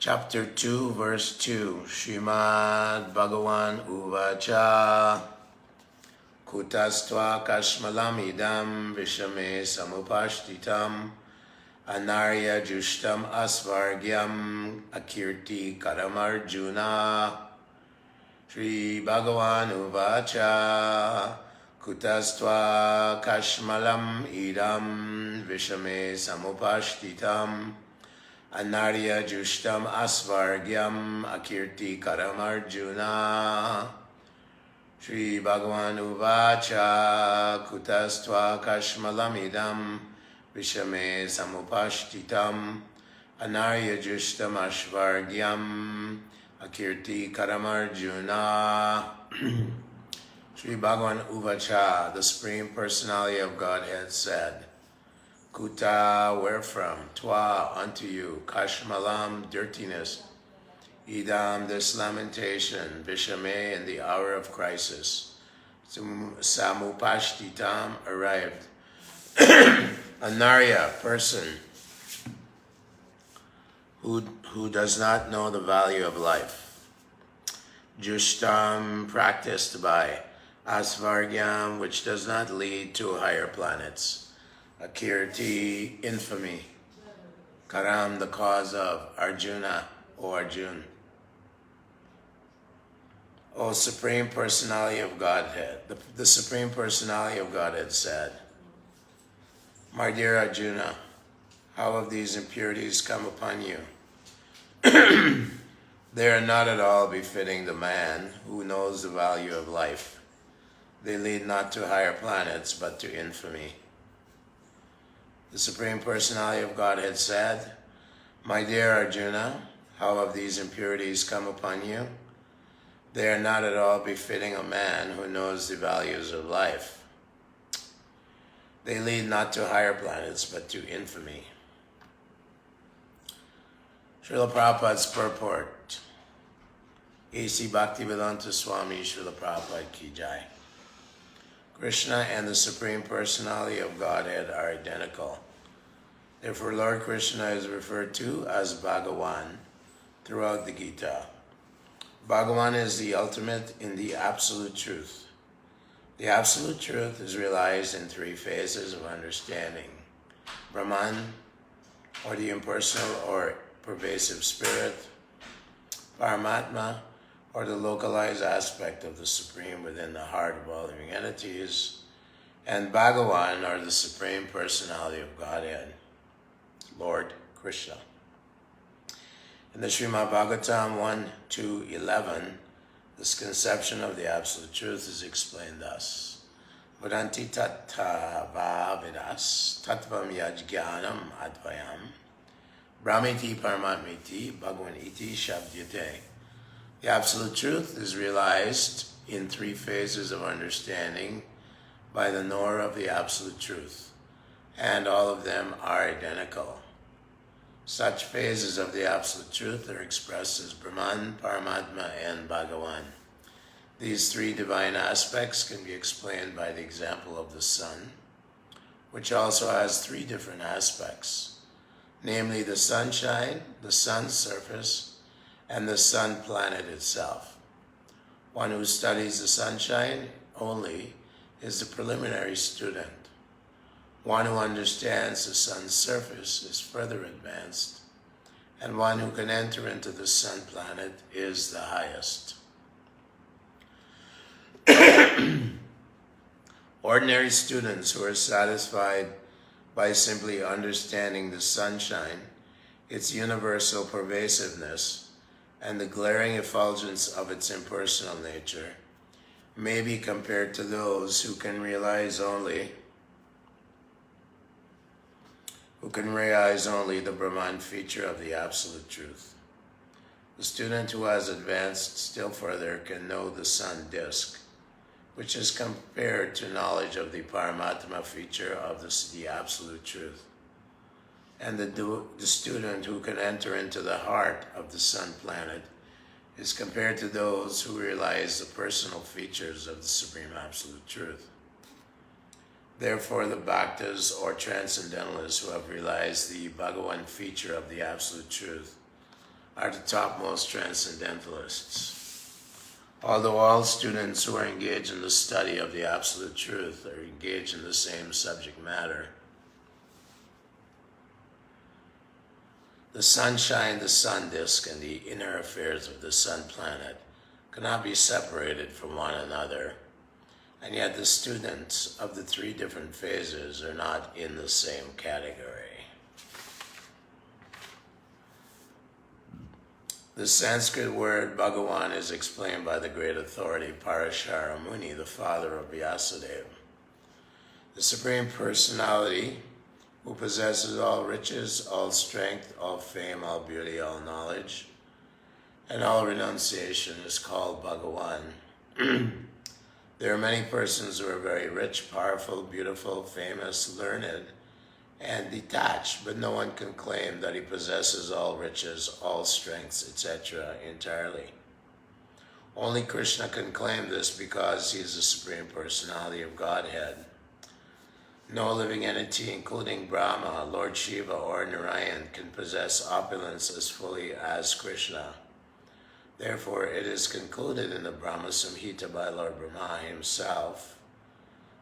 Chapter 2, verse 2. Srimad Bhagavan Uvacha Kutastva Kashmalam Idam Vishame Samupashtitam Anarya Jushtam Asvargyam Akirti Karamarjuna. Sri Bhagavan Uvacha Kutastva Kashmalam Idam Vishame Samupashtitam Anarya Jushtam Asvargyam Akirti Karamarjuna. Sri Bhagavan Uvacha Kutastva Kashmalamidam Vishame Samupashtitam Anarya Jushtam Asvargyam Akirti Karamarjuna. Sri Bhagavan Uvacha, the Supreme Personality of Godhead, said, Kuta, wherefrom, twa, unto you, kashmalam, dirtiness, idam, this lamentation, vishame, in the hour of crisis, samupashtitam, arrived, anarya, person, who does not know the value of life, jushtam, practiced by, asvargyam, which does not lead to higher planets, Akirti, infamy. Karam, the cause of. Arjuna, O Arjun. O Supreme Personality of Godhead. The Supreme Personality of Godhead said, My dear Arjuna, how have these impurities come upon you? They are not at all befitting the man who knows the value of life. They lead not to higher planets, but to infamy. The Supreme Personality of Godhead said, My dear Arjuna, how have these impurities come upon you? They are not at all befitting a man who knows the values of life. They lead not to higher planets, but to infamy. Srila Prabhupada's purport. A.C. Bhaktivedanta Swami Srila Prabhupada Ki Jai. Krishna and the Supreme Personality of Godhead are identical. Therefore, Lord Krishna is referred to as Bhagavan throughout the Gita. Bhagavan is the ultimate in the absolute truth. The absolute truth is realized in three phases of understanding. Brahman, or the impersonal or pervasive spirit. Paramatma, or the localized aspect of the Supreme within the heart of all living entities, and Bhagavan, or the Supreme Personality of Godhead, Lord Krishna. In the Srimad Bhagavatam 1-11, this conception of the Absolute Truth is explained thus. Vadanti tattva vidas tattvam yajnanam advayam brahmiti paramatmiti bhagavan iti shabdyate. The Absolute Truth is realized in three phases of understanding by the knower of the Absolute Truth, and all of them are identical. Such phases of the Absolute Truth are expressed as Brahman, Paramatma, and Bhagavan. These three divine aspects can be explained by the example of the sun, which also has three different aspects, namely the sunshine, the sun's surface, and the sun planet itself. One who studies the sunshine only is the preliminary student. One who understands the sun's surface is further advanced, and one who can enter into the sun planet is the highest. Ordinary students who are satisfied by simply understanding the sunshine, its universal pervasiveness, and the glaring effulgence of its impersonal nature, may be compared to those who can realize only the Brahman feature of the Absolute Truth. The student who has advanced still further can know the sun disk, which is compared to knowledge of the Paramatma feature of the Absolute Truth. And the student who can enter into the heart of the sun planet is compared to those who realize the personal features of the Supreme Absolute Truth. Therefore, the Bhaktas or Transcendentalists who have realized the Bhagavan feature of the Absolute Truth are the topmost transcendentalists. Although all students who are engaged in the study of the Absolute Truth are engaged in the same subject matter, the sunshine, the sun disk, and the inner affairs of the sun planet cannot be separated from one another, and yet the students of the three different phases are not in the same category. The Sanskrit word Bhagavan is explained by the great authority Parashara Muni, the father of Vyasadeva. The Supreme Personality, who possesses all riches, all strength, all fame, all beauty, all knowledge, and all renunciation, is called Bhagavan. There are many persons who are very rich, powerful, beautiful, famous, learned, and detached, but no one can claim that he possesses all riches, all strengths, etc. entirely. Only Krishna can claim this because he is the Supreme Personality of Godhead. No living entity, including Brahma, Lord Shiva, or Narayan, can possess opulence as fully as Krishna. Therefore, it is concluded in the Brahma Samhita by Lord Brahma himself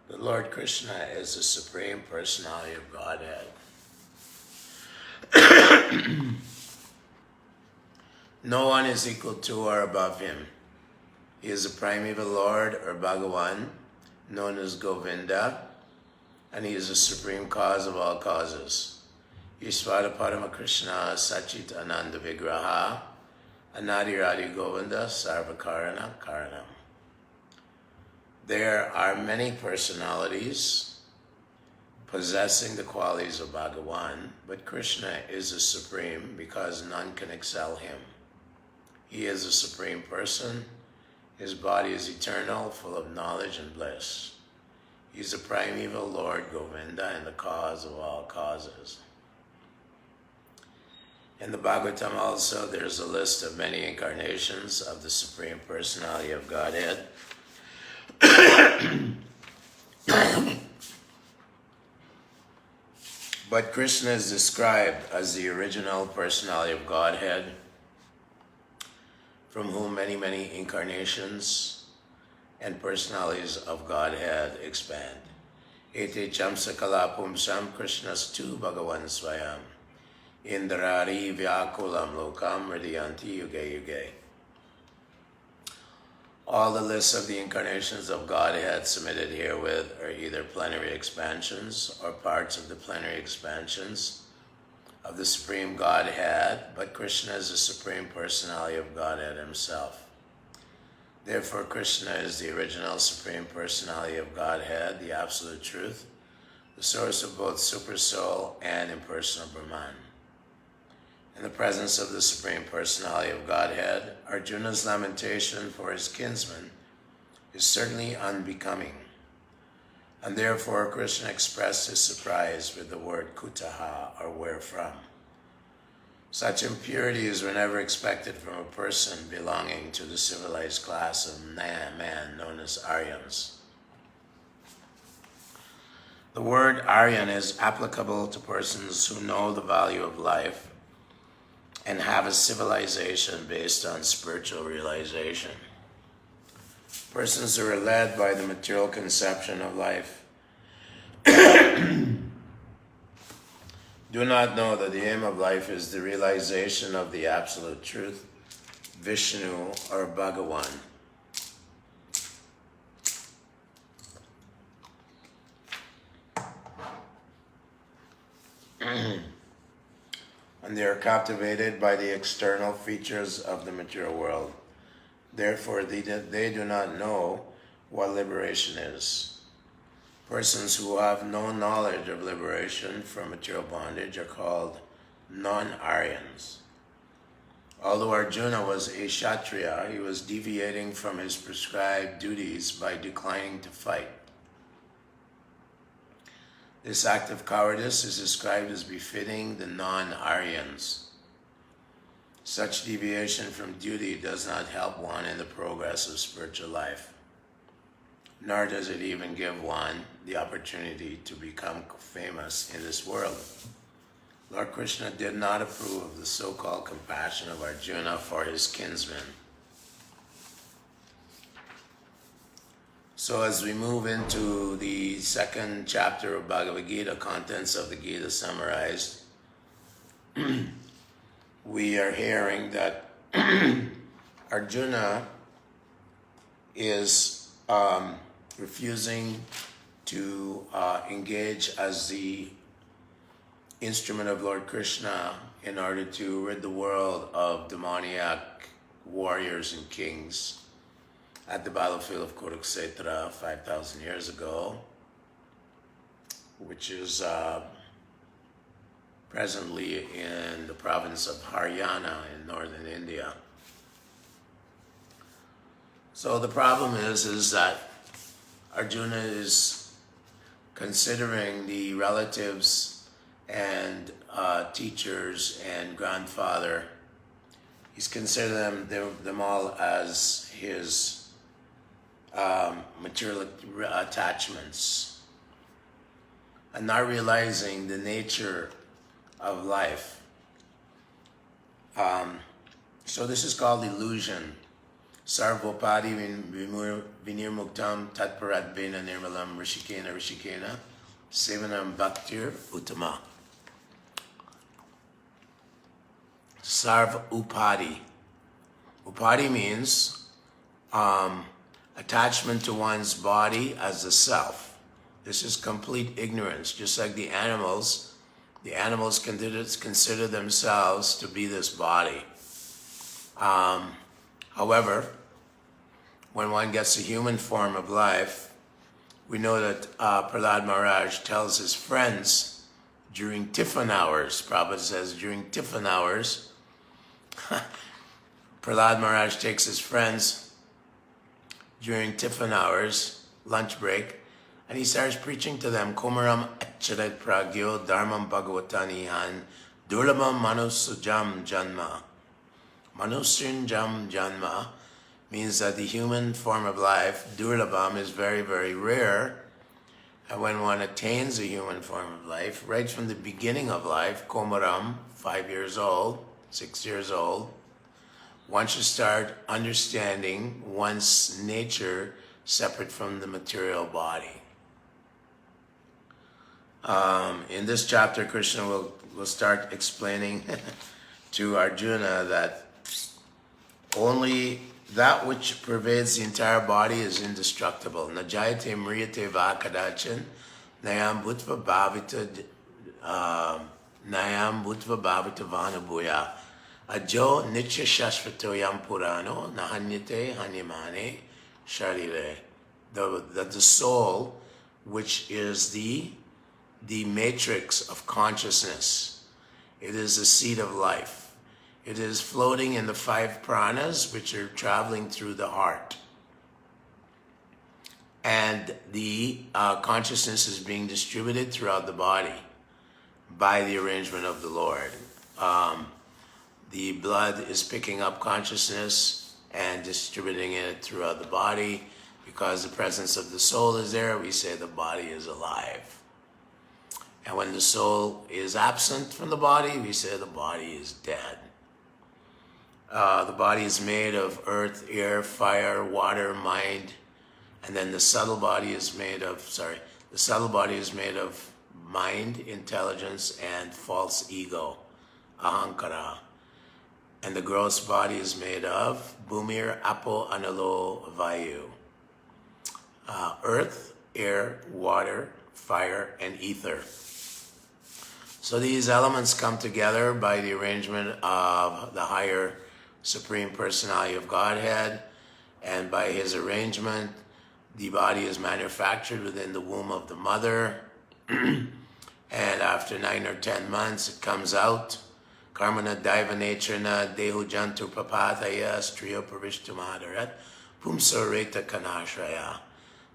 that Lord Krishna is the Supreme Personality of Godhead. No one is equal to or above him. He is the primeval Lord, or Bhagavan, known as Govinda, and he is the supreme cause of all causes. Ishvara Parama Krishna Sachit Ananda Vigraha Anadiradi Govinda Sarvakarana Karanam. There are many personalities possessing the qualities of Bhagavan, but Krishna is the supreme because none can excel him. He is the supreme person. His body is eternal, full of knowledge and bliss. He is the primeval Lord Govinda and the cause of all causes. In the Bhagavatam also, there's a list of many incarnations of the Supreme Personality of Godhead. But Krishna is described as the original personality of Godhead, from whom many incarnations and personalities of Godhead expand. Ete chamsakala pumsam Krishnas tu Bhagavan Swayam Indrari Vyakulam Lokam Hridayanti Yuge Yuge. All the lists of the incarnations of Godhead submitted herewith are either plenary expansions or parts of the plenary expansions of the Supreme Godhead, but Krishna is the Supreme Personality of Godhead himself. Therefore, Krishna is the original Supreme Personality of Godhead, the Absolute Truth, the source of both Supersoul and impersonal Brahman. In the presence of the Supreme Personality of Godhead, Arjuna's lamentation for his kinsman is certainly unbecoming, and therefore Krishna expressed his surprise with the word kutaha, or where from. Such impurities were never expected from a person belonging to the civilized class of man known as Aryans. The word Aryan is applicable to persons who know the value of life and have a civilization based on spiritual realization. Persons who are led by the material conception of life do not know that the aim of life is the realization of the Absolute Truth, Vishnu, or Bhagavan. And they are captivated by the external features of the material world. Therefore, they do not know what liberation is. Persons who have no knowledge of liberation from material bondage are called non-Aryans. Although Arjuna was a Kshatriya, he was deviating from his prescribed duties by declining to fight. This act of cowardice is described as befitting the non-Aryans. Such deviation from duty does not help one in the progress of spiritual life, nor does it even give one the opportunity to become famous in this world. Lord Krishna did not approve of the so-called compassion of Arjuna for his kinsman. So as we move into the second chapter of Bhagavad Gita, contents of the Gita summarized, we are hearing that Arjuna is refusing to engage as the instrument of Lord Krishna in order to rid the world of demoniac warriors and kings at the battlefield of Kurukshetra 5,000 years ago, which is presently in the province of Haryana in northern India. So the problem is that Arjuna is considering the relatives and teachers and grandfather. He's considering them all as his material attachments, and not realizing the nature of life. So this is called illusion. Sarvopadi vinirmuktam tatparadvena nirmalam rishikena sevanam bhaktir uttama. Sarv upadi. Upadi means attachment to one's body as the self. This is complete ignorance, just like the animals. The animals consider themselves to be this body. However, when one gets a human form of life, we know that Prahlad Maharaj tells his friends during tiffin hours, Prabhupada says during tiffin hours, Prahlad Maharaj takes his friends during tiffin hours, lunch break, and he starts preaching to them, Komaram Acharat Pragyo Dharmam Bhagavatani Han Durlabam Manusujam Janma. Manusunjam Janma means that the human form of life, Durlabam, is very, very rare. And when one attains a human form of life, right from the beginning of life, Komaram, 5 years old, 6 years old, one should start understanding one's nature separate from the material body. In this chapter, Krishna will start explaining to Arjuna that only that which pervades the entire body is indestructible. Najayate mriyate va kadachan nayam bhutva bhavita vanabhuya ajo nitya shashvatoyam purano nahanyate hanyamane sharire. The soul, which is the matrix of consciousness, it is the seat of life. It is floating in the 5 pranas, which are traveling through the heart. And the consciousness is being distributed throughout the body by the arrangement of the Lord. The blood is picking up consciousness and distributing it throughout the body. Because the presence of the soul is there, we say the body is alive. And when the soul is absent from the body, we say the body is dead. The body is made of earth, air, fire, water, mind, and then the subtle body is made of mind, intelligence, and false ego, ahankara. And the gross body is made of bhumir, apo, analo, vayu. Earth, air, water, fire, and ether. So these elements come together by the arrangement of the higher Supreme Personality of Godhead, and by his arrangement, the body is manufactured within the womb of the mother, and after 9 or 10 months it comes out. Karmana daiva naturana dehu jantu papataya striyo parishtamadarat pumso reta kanashraya.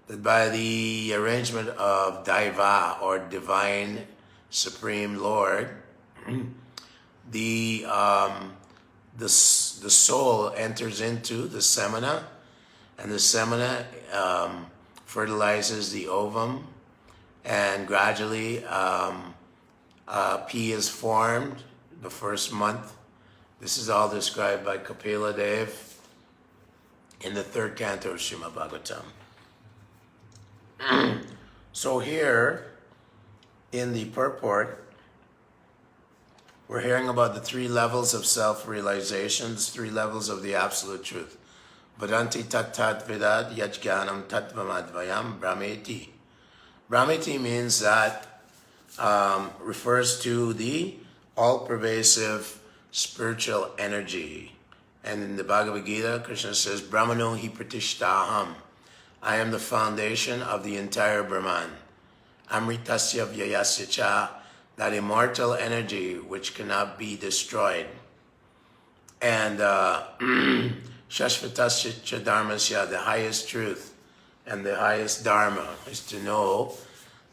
That by the arrangement of daiva, or divine Supreme Lord, the soul enters into the semina, and the semina fertilizes the ovum, and gradually P is formed the first month. This is all described by Kapila Dev in the 3rd canto of Srimad Bhagavatam. So here, in the purport, we're hearing about the 3 levels of self-realization, 3 levels of the absolute truth. Vadanti tat tat vidad yajganam tat vamadvayam brahmeti. Brahmeti means that, refers to the all-pervasive spiritual energy. And in the Bhagavad Gita, Krishna says, Brahmano hi pratishtaham. I am the foundation of the entire Brahman. Amritasya vyayasya cha, that immortal energy which cannot be destroyed. And Shashvatasya cha dharmasya, the highest truth and the highest dharma is to know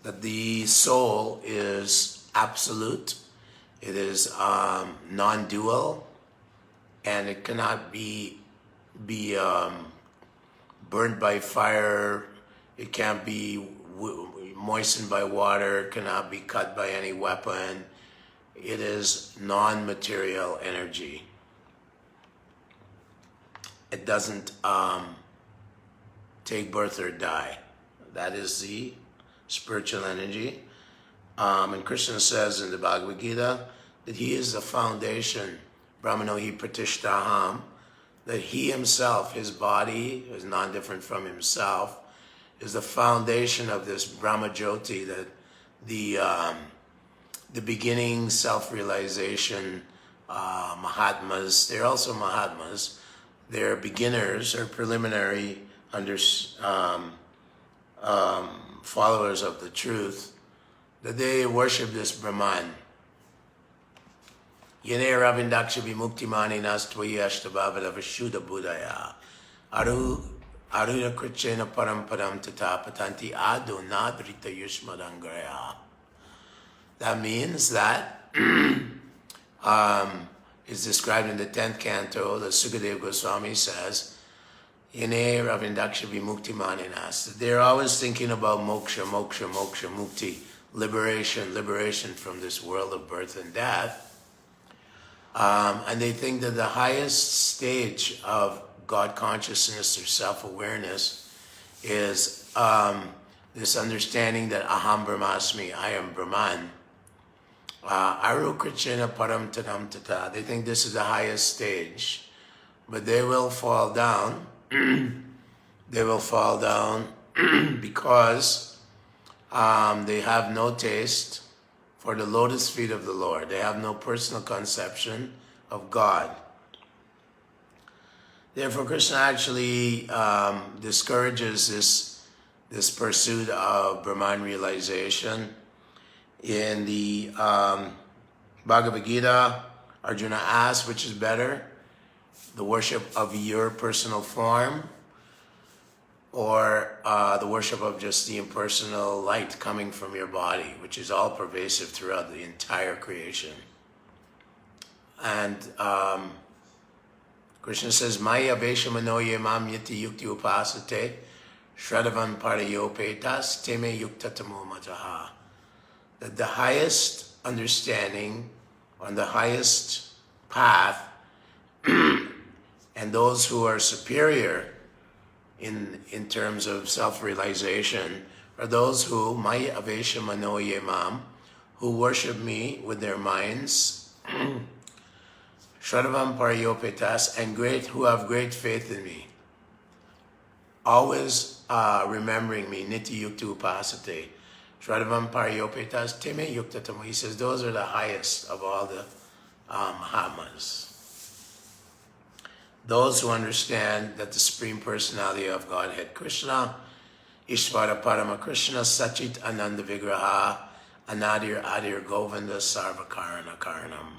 that the soul is absolute, it is non-dual, and it cannot be burned by fire, it can't be moistened by water, cannot be cut by any weapon. It is non-material energy. It doesn't take birth or die. That is the spiritual energy. And Krishna says in the Bhagavad Gita that he is the foundation, Brahmano hi pratishtaham, that he himself, his body, is non-different from himself, is the foundation of this Brahma Jyoti, that the beginning self-realization Mahatmas, they're also Mahatmas, they're beginners or preliminary followers of the truth, that they worship this Brahman. Yene ravindaksha vimuktimani nastvayi ashtabhavada vashuddha buddhaya aruna krichena paramparam tata patanti adu nadrita yushmadangraya. That means that is described in the 10th canto. The Sukadeva Goswami says, Yene ravindaksha vimuktimaninas. They're always thinking about moksha, moksha, moksha, mukti, liberation, liberation from this world of birth and death. And they think that the highest stage of God consciousness or self-awareness is this understanding that aham brahmasmi, I am Brahman. Aru krichena param tadam tata. They think this is the highest stage, but they will fall down. They will fall down because they have no taste for the lotus feet of the Lord. They have no personal conception of God. Therefore, Krishna actually discourages this pursuit of Brahman realization. In the Bhagavad Gita, Arjuna asks, which is better, the worship of your personal form or the worship of just the impersonal light coming from your body, which is all pervasive throughout the entire creation. And Krishna says, Maya veshamanoye mam yati yukti upasate shraddhavan parayopetas teme yuktatamo mataha. That the highest understanding on the highest path and those who are superior in terms of self-realization are those who Maya avesha manoye mam, who worship me with their minds, Shraddhavam parayopetas, and who have great faith in me, always remembering me, niti yukta upasate. Shraddhavam parayopetas teme yuktatamo. He says those are the highest of all the Mahatmas. Those who understand that the Supreme Personality of Godhead Krishna, Ishvara Parama Krishna, Sachit Ananda Vigraha, Anadir Adir Govinda Sarvakarana Karanam.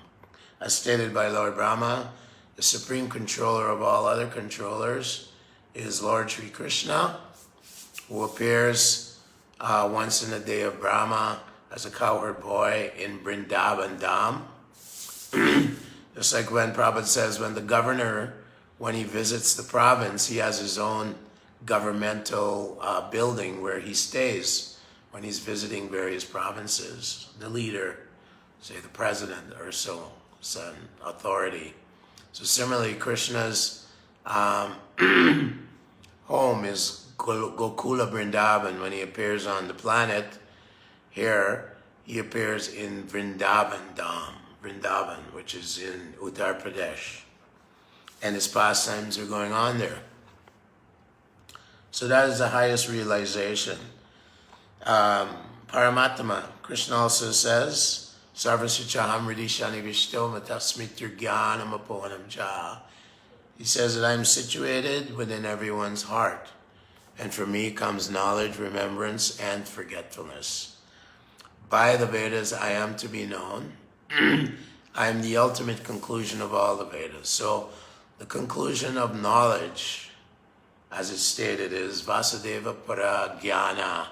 As stated by Lord Brahma, the supreme controller of all other controllers is Lord Sri Krishna, who appears once in a day of Brahma as a cowherd boy in Vrindavan Dham. Just like when Prabhupada says, when the governor, when he visits the province, he has his own governmental building where he stays when he's visiting various provinces. The leader say the president or so, some authority. So similarly, Krishna's home is Gokula Vrindavan. When he appears on the planet here, he appears in Vrindavan Dham, Vrindavan, which is in Uttar Pradesh. And his pastimes are going on there. So that is the highest realization. Paramatma, Krishna also says, Sarvasichaham Ridishani Vishto Matasmitir Gyanam Apohanam Ja. He says that I'm situated within everyone's heart. And for me comes knowledge, remembrance, and forgetfulness. By the Vedas, I am to be known. I am the ultimate conclusion of all the Vedas. So the conclusion of knowledge, as it's stated, is Vasudeva Para Jnana.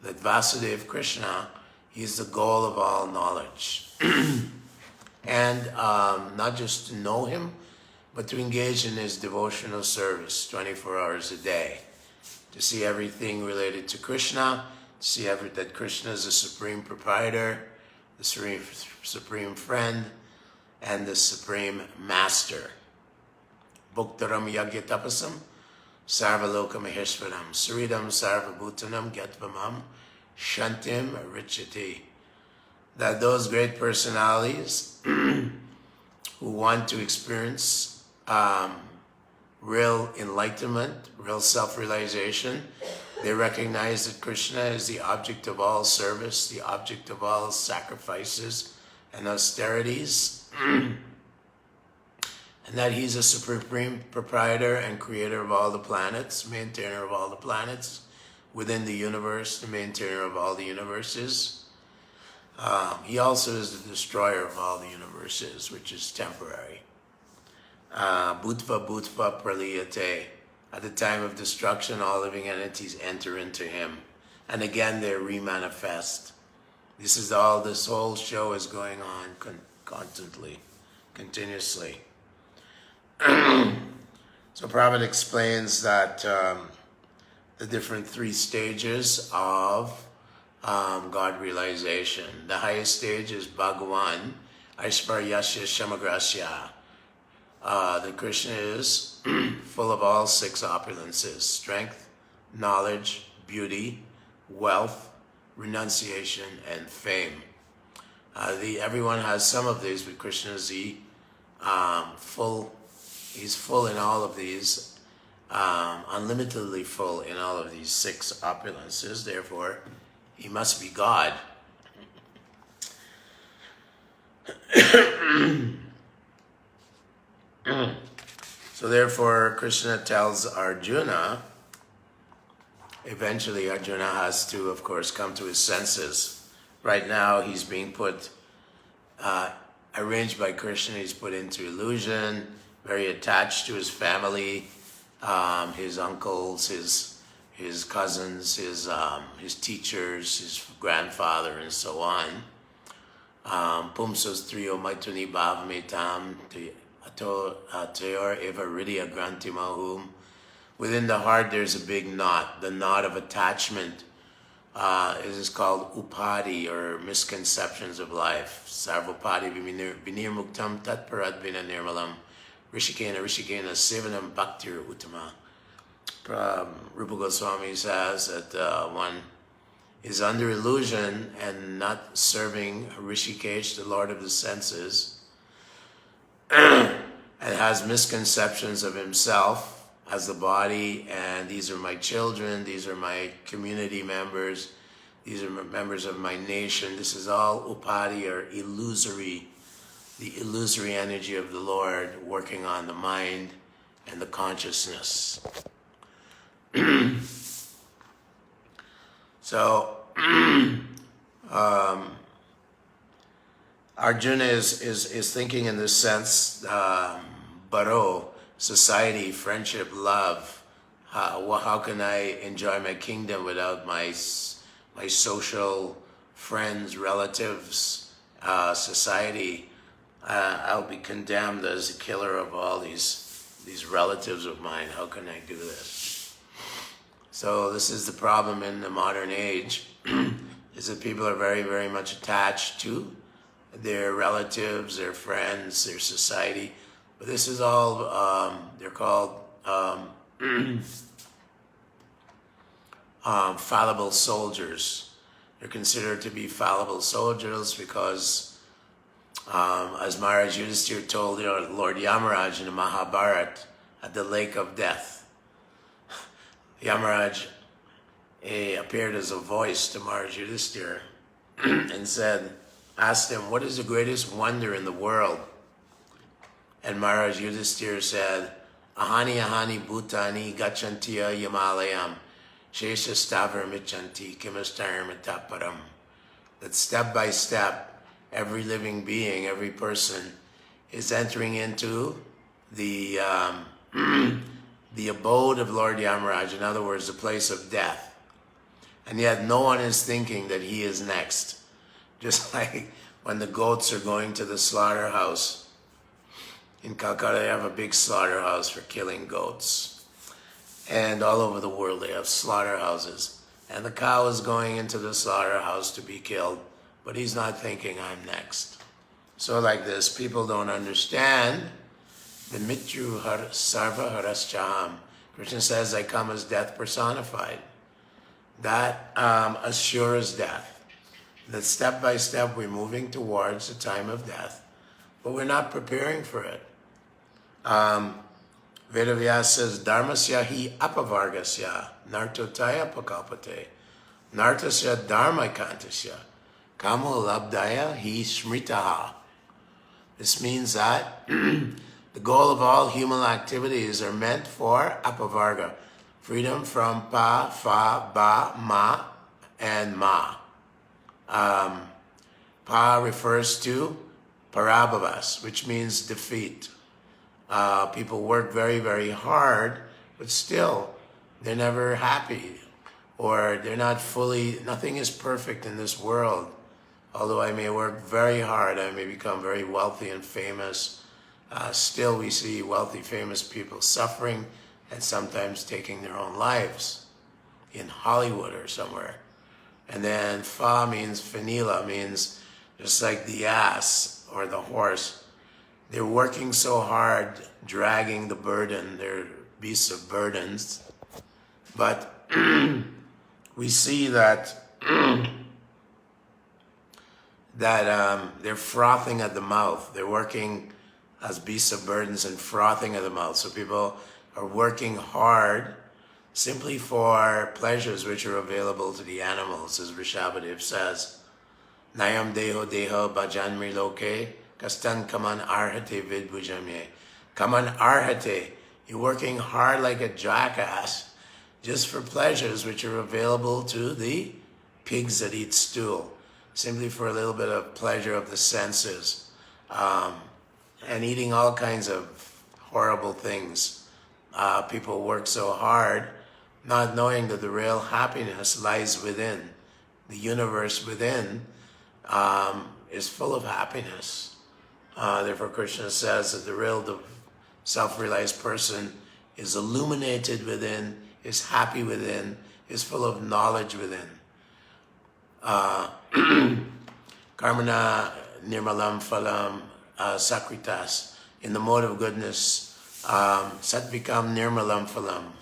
That Vasudeva Krishna, he's the goal of all knowledge. And not just to know him, but to engage in his devotional service 24 hours a day. To see everything related to Krishna, to see that Krishna is the supreme proprietor, the supreme friend, and the supreme master. Bhuktaram yagya tapasam, sarvaloka maheshwaram, suridam sarvabhutanam gyatvamam, shantim richati. That those great personalities who want to experience real enlightenment, real self-realization, they recognize that Krishna is the object of all service, the object of all sacrifices and austerities, and that he's a supreme proprietor and creator of all the planets, maintainer of all the planets within the universe, the maintainer of all the universes. He also is the destroyer of all the universes, which is temporary. Bhutva Bhutva Praliyate. At the time of destruction, all living entities enter into him. And again, they remanifest. This whole show is going on constantly, continuously. So Prabhupada explains that the different 3 stages of God realization. The highest stage is Bhagavan, Aishvaryasya Shamagrasya. That Krishna is full of all 6 opulences: strength, knowledge, beauty, wealth, renunciation, and fame. Everyone has some of these, but Krishna is he's full in all of these, unlimitedly full in all of these 6 opulences. Therefore, he must be God. So therefore, Krishna tells Arjuna, eventually Arjuna has to, of course, come to his senses. Right now, he's being arranged by Krishna, he's put into illusion, very attached to his family, his uncles, his cousins, his teachers, his grandfather, and so on. Pumsos trio maituni bhavametam Tayor eva ridya granti mahum. Within the heart there's a big knot. The knot of attachment is called upadi, or misconceptions of life. Sarvapadi vinir muktam tatparad vina nirmalam rishikena sevanam bhaktir uttama. Rupa Goswami says that one is under illusion and not serving Rishikesh, the Lord of the senses, and has misconceptions of himself as the body, and these are my children, these are my community members, these are members of my nation. This is all upadi, or illusory, the illusory energy of the Lord working on the mind and the consciousness. So Arjuna is thinking in this sense, baro, society, friendship, love. How can I enjoy my kingdom without my social friends, relatives, society? I'll be condemned as a killer of all these relatives of mine. How can I do this? So this is the problem in the modern age, is that people are very, very much attached to their relatives, their friends, their society. But this is all, they're called fallible soldiers. They're considered to be fallible soldiers because, as Maharaj Yudhisthira told Lord Yamaraj in the Mahabharata, at the lake of death, Yamaraj appeared as a voice to Maharaj Yudhisthira and asked him, what is the greatest wonder in the world? And Maharaj Yudhisthira said, Ahani ahani bhutani gachantiya yamalayam shesha stavar michanti kimastarmataparam. That step by step, every living being, every person is entering into the abode of Lord Yamaraj, in other words, the place of death. And yet no one is thinking that he is next. Just like when the goats are going to the slaughterhouse. In Calcutta, they have a big slaughterhouse for killing goats. And all over the world, they have slaughterhouses. And the cow is going into the slaughterhouse to be killed, but he's not thinking, I'm next. So like this, people don't understand the mitru sarva haraschaham. Krishna says, I come as death personified. That assures death. That step by step we're moving towards the time of death, but we're not preparing for it. Vedavyas says, Dharmasya hi apavargasya, nartotaya pakalpate, nartasya dharmaikantasya, kamo labdaya hi smritaha. This means that the goal of all human activities are meant for apavarga, freedom from pa, fa, ba, ma, and ma. Pa refers to parabhavas, which means defeat. People work very, very hard, but still they're never happy, or they're not fully, nothing is perfect in this world. Although I may work very hard, I may become very wealthy and famous, still we see wealthy, famous people suffering and sometimes taking their own lives in Hollywood or somewhere. And then fa means fanila, means just like the ass or the horse. They're working so hard, dragging the burden, they're beasts of burdens. But we see that they're frothing at the mouth. They're working as beasts of burdens and frothing at the mouth. So people are working hard simply for pleasures which are available to the animals, as Rishabhadev says. Nayam deho deho bhajanmi loke kastan kaman arhate vidbhujamye. Kaman arhate, you're working hard like a jackass just for pleasures which are available to the pigs that eat stool, simply for a little bit of pleasure of the senses, and eating all kinds of horrible things. People work so hard, not knowing that the real happiness lies within. The universe within is full of happiness. Therefore Krishna says that the self-realized person is illuminated within, is happy within, is full of knowledge within. Karmana nirmalam phalam sakritas. In the mode of goodness, satvikam nirmalam phalam.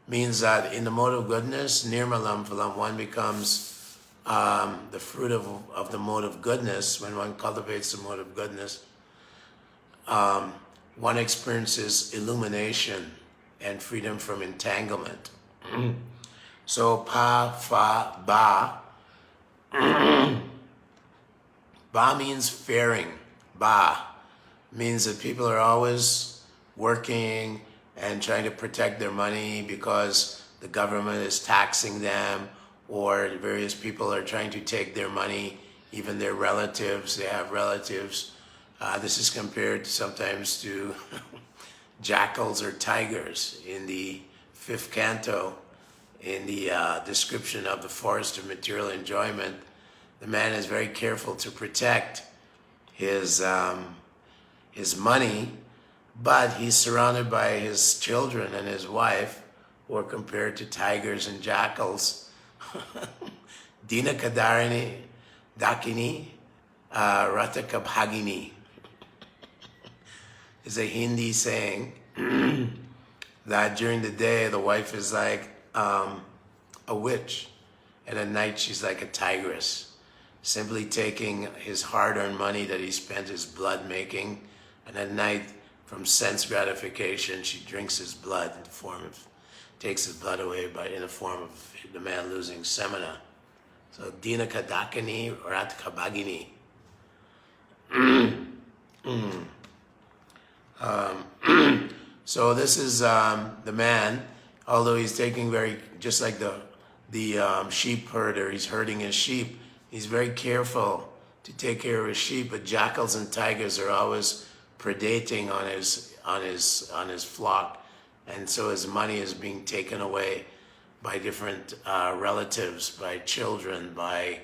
Means that in the mode of goodness, nirmalam phalam, one becomes the fruit of the mode of goodness. When one cultivates the mode of goodness, one experiences illumination and freedom from entanglement. So pa, fa, ba. Ba means faring. Ba means that people are always working and trying to protect their money because the government is taxing them, or various people are trying to take their money, even their relatives. They have relatives. This is compared sometimes to jackals or tigers in the 5th canto. In the description of the forest of material enjoyment, the man is very careful to protect his money, but he's surrounded by his children and his wife, who are compared to tigers and jackals. Dina Kadarani Dakini Ratakabhagini is a Hindi saying that during the day the wife is like a witch, and at night she's like a tigress, simply taking his hard-earned money that he spent his blood making, and at night, from sense gratification, she drinks his blood in the form of, takes his blood away in the form of the man losing semina. So Dina Kadakini Rat Kabagini. So this is the man, although he's taking just like the sheep herder, he's herding his sheep. He's very careful to take care of his sheep, but jackals and tigers are always predating on his flock, and so his money is being taken away by different relatives, by children, by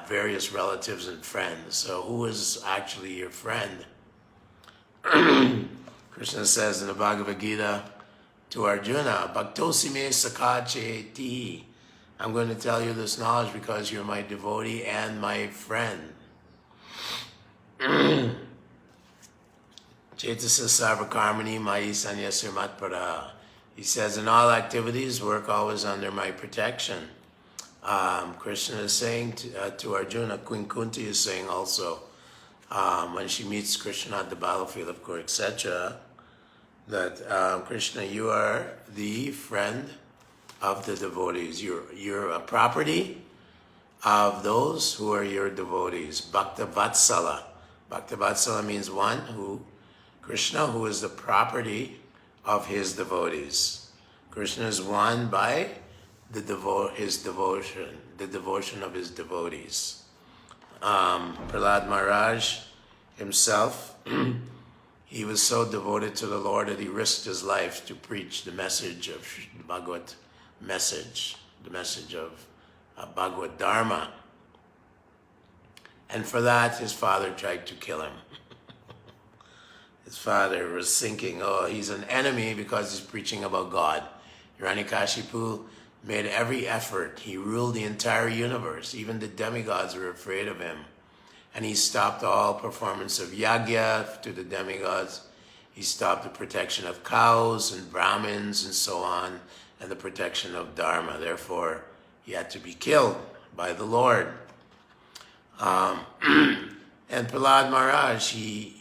various relatives and friends. So who is actually your friend? Krishna says in the Bhagavad Gita to Arjuna, Bhaktosi me sakache ti. I'm going to tell you this knowledge because you're my devotee and my friend. Chetasa sarvakarmani mayi sanyasya matpara. He says, in all activities, work always under my protection. Krishna is saying to Arjuna, Queen Kunti is saying also, when she meets Krishna at the battlefield of Kuru, etc., that Krishna, you are the friend of the devotees. You're a property of those who are your devotees. Bhakta Vatsala. Bhakta Vatsala means one who, Krishna, who is the property of his devotees. Krishna is won by the devotion of his devotees. Prahlad Maharaj himself, he was so devoted to the Lord that he risked his life to preach the message of the Bhagavad message, the message of Bhagavad Dharma. And for that, his father tried to kill him. His father was thinking, oh, he's an enemy because he's preaching about God. Hiranyakashipu made every effort. He ruled the entire universe. Even the demigods were afraid of him. And he stopped all performance of yagya to the demigods. He stopped the protection of cows and Brahmins and so on, and the protection of Dharma. Therefore, he had to be killed by the Lord. And Prahlad Maharaj, he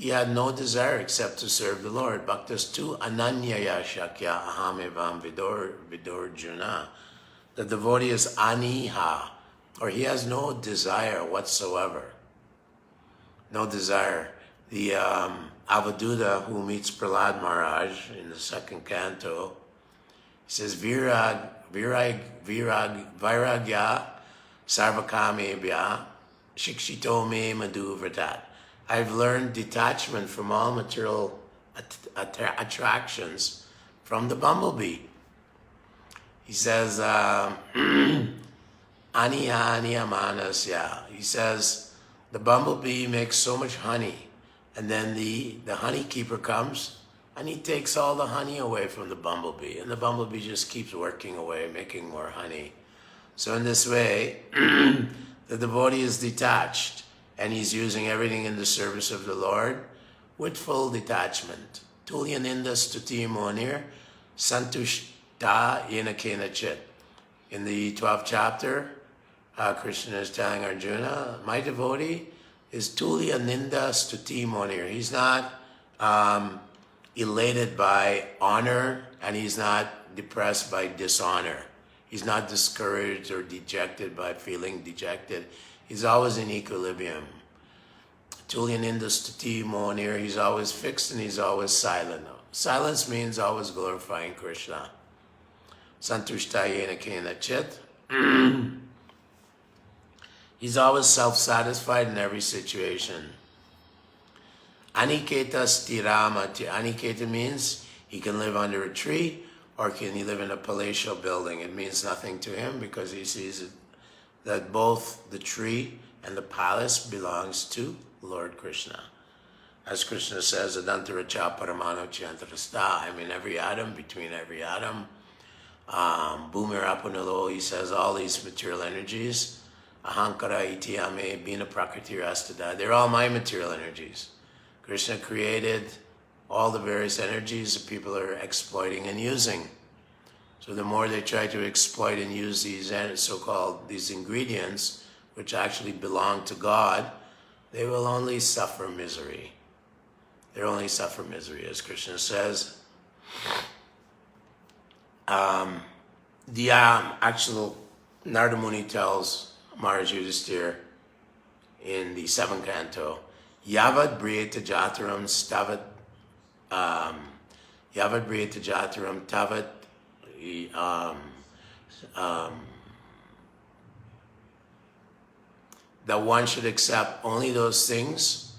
had no desire except to serve the Lord. Bhaktas tu ananyaya shakya aham evam vidorjuna. The devotee is aniha, or he has no desire whatsoever. No desire. The Avaduta who meets Prahlad Maharaj in the second canto, he says, Vairagya sarvakamebhya shikshito me madhu vratat. I've learned detachment from all material attractions from the bumblebee. He says, Aniya manasya. He says, the bumblebee makes so much honey, and then the honey keeper comes, and he takes all the honey away from the bumblebee, and the bumblebee just keeps working away, making more honey. So in this way, the devotee is detached, and he's using everything in the service of the Lord with full detachment. Tulyaninda stuti monir santushta yena kenachit. In the 12th chapter, Krishna is telling Arjuna, my devotee is Tulyaninda stuti monir. He's not elated by honor, and he's not depressed by dishonor. He's not discouraged or dejected by feeling dejected. He's always in equilibrium. Tulyaninda stuti monir, he's always fixed and he's always silent. Silence means always glorifying Krishna. Santushtayena kena chit. He's always self-satisfied in every situation. Aniketa stirama. Aniketa means he can live under a tree or can he live in a palatial building. It means nothing to him because he sees that both the tree and the palace belongs to Lord Krishna. As Krishna says, Adantaracha Paramano Chiantarasta. I mean, every atom, between every atom. Bhumirapunalo, he says all these material energies ahankara itiyame, bina prakriti rastada. They're all my material energies. Krishna created all the various energies that people are exploiting and using. So the more they try to exploit and use these so-called these ingredients, which actually belong to God, they will only suffer misery. They'll only suffer misery, as Krishna says. The actual Narada Muni tells Maharaj Yudhisthira in the 7th canto, Yavad Briyeta Jataram Stavat Yavad Briyeta Jataram Tavat that one should accept only those things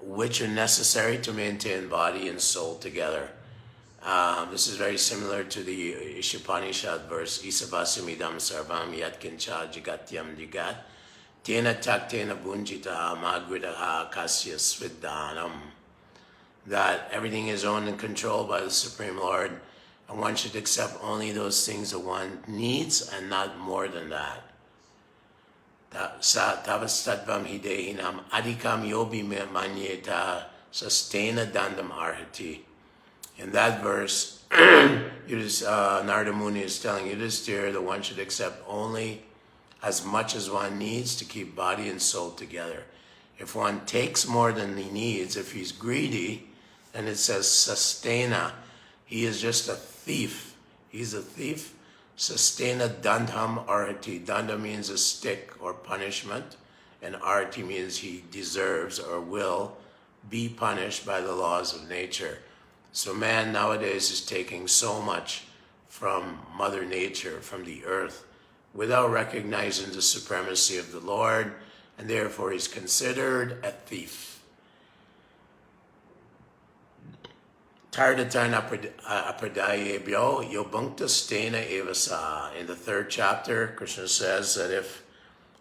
which are necessary to maintain body and soul together. This is very similar to the Ishopanishad verse, Isavasimidam sarvam yat kincha jigatyam jigat tena taktena bunjita magridaha kasya sviddanam. That everything is owned and controlled by the Supreme Lord, and one should accept only those things that one needs and not more than that. Tavastatvam hidehinam adhikam yobi manyeta sustena dandam arhati. In that verse, Narada Muni is telling Yudhisthira that one should accept only as much as one needs to keep body and soul together. If one takes more than he needs, if he's greedy, then it says sustena. He is just a thief. He's a thief. Sustena dandham arhati. Danda means a stick or punishment, and arhati means he deserves or will be punished by the laws of nature. So man nowadays is taking so much from Mother Nature, from the earth, without recognizing the supremacy of the Lord, and therefore he's considered a thief. Tardatan apradayebhyo yobunkta stena evasa. In the 3rd chapter, Krishna says that if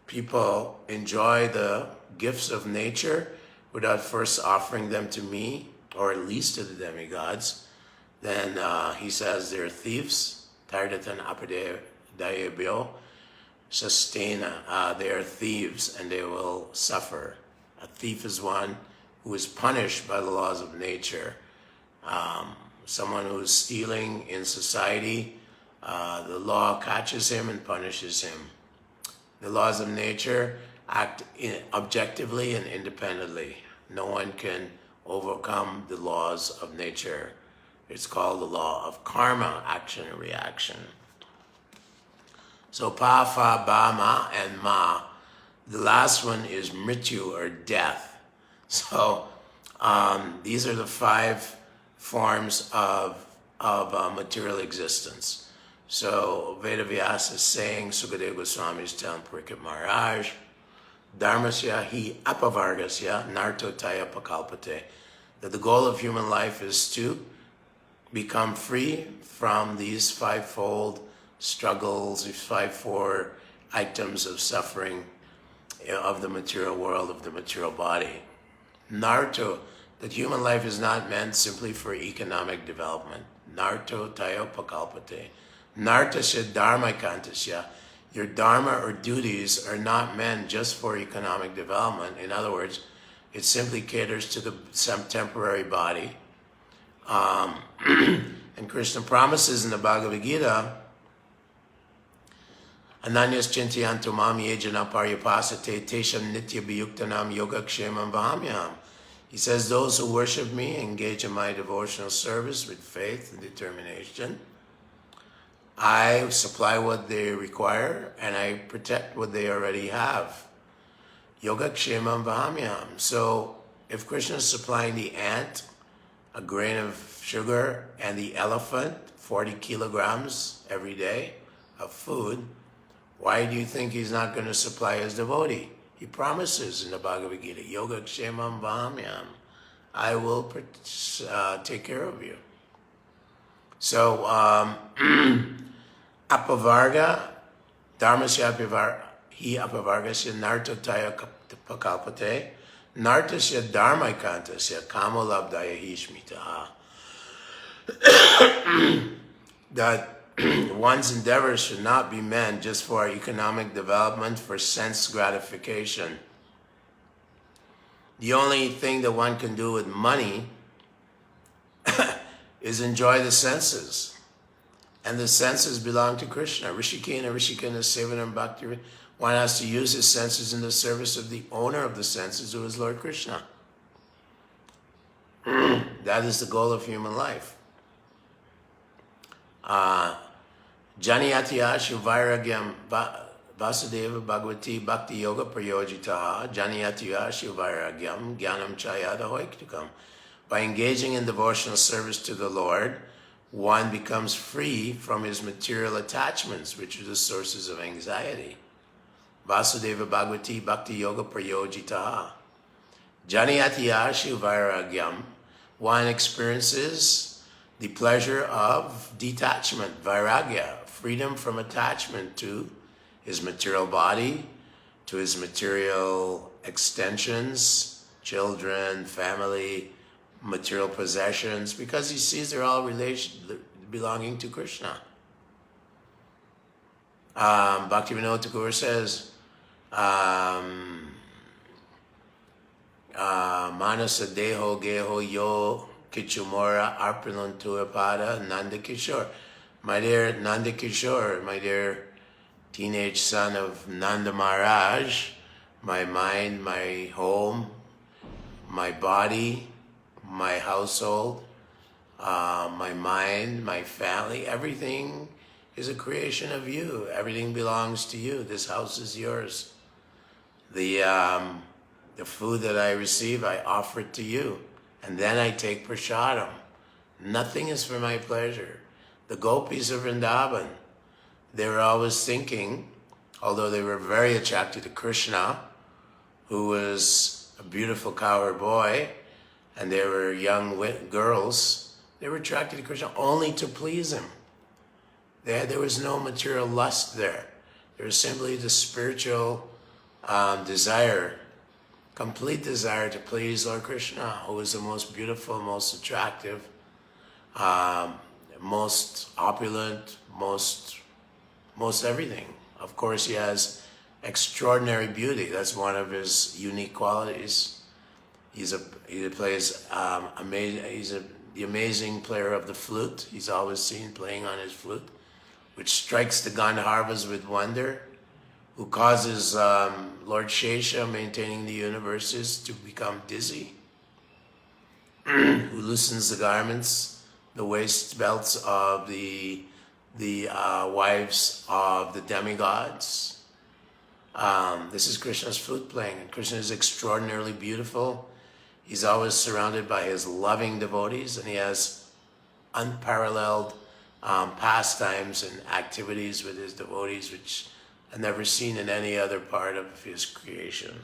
people enjoy the gifts of nature without first offering them to me, or at least to the demigods, then he says they're thieves. Tardatan apradayebhyo sustena. They are thieves and they will suffer. A thief is one who is punished by the laws of nature. Someone who is stealing in society, the law catches him and punishes him. The laws of nature act objectively and independently. No one can overcome the laws of nature. It's called the law of karma, action and reaction. So pa, fa, ba, ma, and ma. The last one is mrityu, or death. So these are the 5 forms of material existence. So Vedavyasa is saying, Sukadeva Goswami is telling Parikshit Maharaj, Dharmasya hi apavargasya nartotaya pakalpate, that the goal of human life is to become free from these 5-fold struggles, these 4 items of suffering of the material world, of the material body. Narto, that human life is not meant simply for economic development. Narto tayo pakalpate. Nartasya dharmaikantasya. Your dharma or duties are not meant just for economic development. In other words, it simply caters to some temporary body. And Krishna promises in the Bhagavad Gita, Ananyas chintayantu mam yejana paryapasate tesham nitya biyuktanam yogakshemam vahamyam. He says, those who worship me, engage in my devotional service with faith and determination, I supply what they require and I protect what they already have. Yogakshemam vahamyam. So if Krishna is supplying the ant a grain of sugar and the elephant 40 kilograms every day of food, why do you think he's not going to supply his devotee? He promises in the Bhagavad Gita, Yogakshemam vahamyam, I will take care of you. So, apavarga, dharmasya hi apavargasya nartotaya pakalpate, nartasya dharmaikantasya kamolabdaya hishmitaha. That one's endeavors should not be meant just for economic development, for sense gratification. The only thing that one can do with money is enjoy the senses. And the senses belong to Krishna. Rishikena, Rishikena, Sevanam, Bhakti. One has to use his senses in the service of the owner of the senses, who is Lord Krishna. That is the goal of human life. Janiyatiyashu Vairagyam Vasudeva Bhagavati Bhakti Yoga Prayojitaha Janiyatiyashu Vairagyam Jnanam Chayada Hoiktukam. By engaging in devotional service to the Lord, one becomes free from his material attachments, which are the sources of anxiety. Vasudeva Bhagavati Bhakti Yoga Prayojitaha Janiyatiyashu Vairagyam. One experiences the pleasure of detachment, vairagya, freedom from attachment to his material body, to his material extensions, children, family, material possessions, because he sees they're all belonging to Krishna. Bhaktivinoda Thakur says, Manasa Deho Geho Yo Kichumora Arpinantua Pada Nanda Kishore. My dear Nanda Kishore, my dear teenage son of Nanda Maharaj, my mind, my home, my body, my household, my mind, my family, everything is a creation of you. Everything belongs to you. This house is yours. The food that I receive, I offer it to you. And then I take prasadam. Nothing is for my pleasure. The gopis of Vrindavan, they were always thinking, although they were very attracted to Krishna, who was a beautiful cowherd boy, and they were young girls, they were attracted to Krishna only to please him. There was no material lust there. There was simply the spiritual desire, complete desire to please Lord Krishna, who is the most beautiful, most attractive, most opulent, most everything. Of course, he has extraordinary beauty. That's one of his unique qualities. He plays amazing. He's the amazing player of the flute. He's always seen playing on his flute, which strikes the Gandharvas with wonder, who causes Lord Shesha, maintaining the universes, to become dizzy, who loosens the garments, the waist belts of the wives of the demigods. This is Krishna's flute playing, and Krishna is extraordinarily beautiful. He's always surrounded by his loving devotees, and he has unparalleled pastimes and activities with his devotees, which I've never seen in any other part of his creation.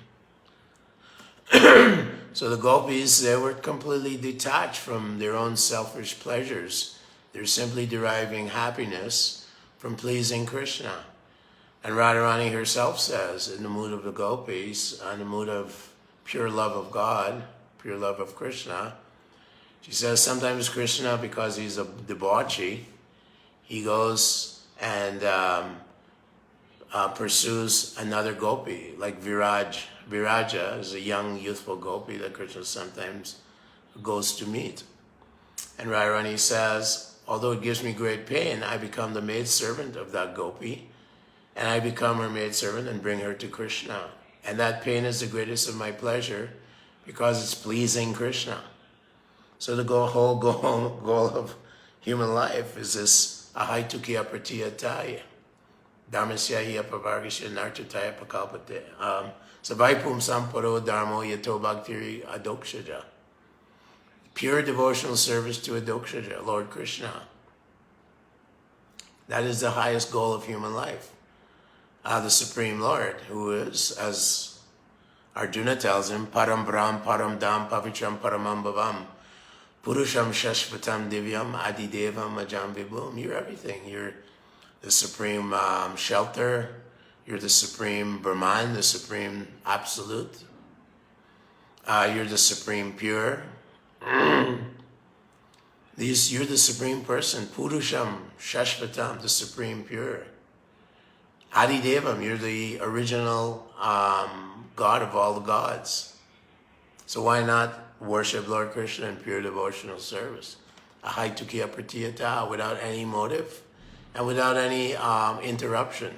So the gopis, they were completely detached from their own selfish pleasures. They're simply deriving happiness from pleasing Krishna. And Radharani herself says, in the mood of the gopis, in the mood of pure love of God, pure love of Krishna, she says sometimes Krishna, because he's a debauchee, he goes and pursues another gopi, like Viraja is a young, youthful gopi that Krishna sometimes goes to meet. And Radharani says, although it gives me great pain, I become the maidservant of that gopi, and I become her maidservant and bring her to Krishna. And that pain is the greatest of my pleasure, because it's pleasing Krishna. So the whole goal of human life is this ahaitukiya pratiyataya. Dharmasya hiya pavargasya nartataya pakalpate. Savaipum samparo dharmo yato bhaktiri adokshaja. Pure devotional service to Adokshaja, Lord Krishna. That is the highest goal of human life. The Supreme Lord, who is, as Arjuna tells him, Param Brahm, Param Dham, Pavitram Paramam Bhavam, Purusham Shashvatam Divyam, Adidevam Ajam Vibhum. You're everything. You're the supreme shelter. You're the supreme Brahman, the supreme absolute. You're the supreme pure. You're the Supreme Person, Purusham, Shashvatam, the Supreme Pure. Adidevam, you're the original God of all the gods. So why not worship Lord Krishna in pure devotional service? Ahaitukiya pratiyata, without any motive and without any interruption.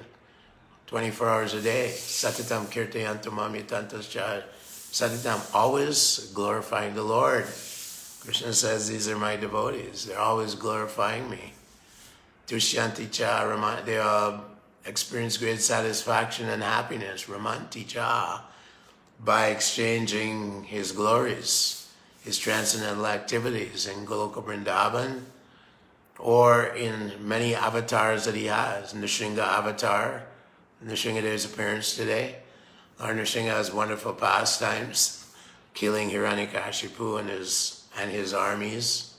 24 hours a day. Satatam kirtayantam amyatantascha. Satatam, always glorifying the Lord. Krishna says, these are my devotees. They're always glorifying me. Tushyanti cha, they experience great satisfaction and happiness. Ramanti cha, by exchanging his glories, his transcendental activities in Goloka Vrindavan, or in many avatars that he has. Nrsimha avatar, Nrsimha's appearance today. Lord Nrsimha has wonderful pastimes, killing Hiranyakashipu and his armies,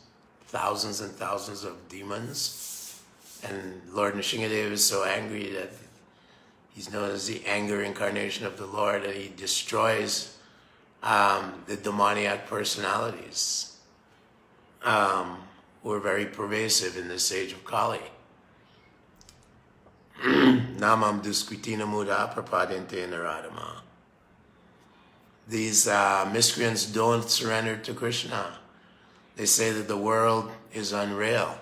thousands and thousands of demons. And Lord Nrsimha is so angry that he's known as the anger incarnation of the Lord, and he destroys the demoniac personalities who are very pervasive in this age of Kali. Namam duskritina muda prapadente naradama. These miscreants don't surrender to Krishna. They say that the world is unreal.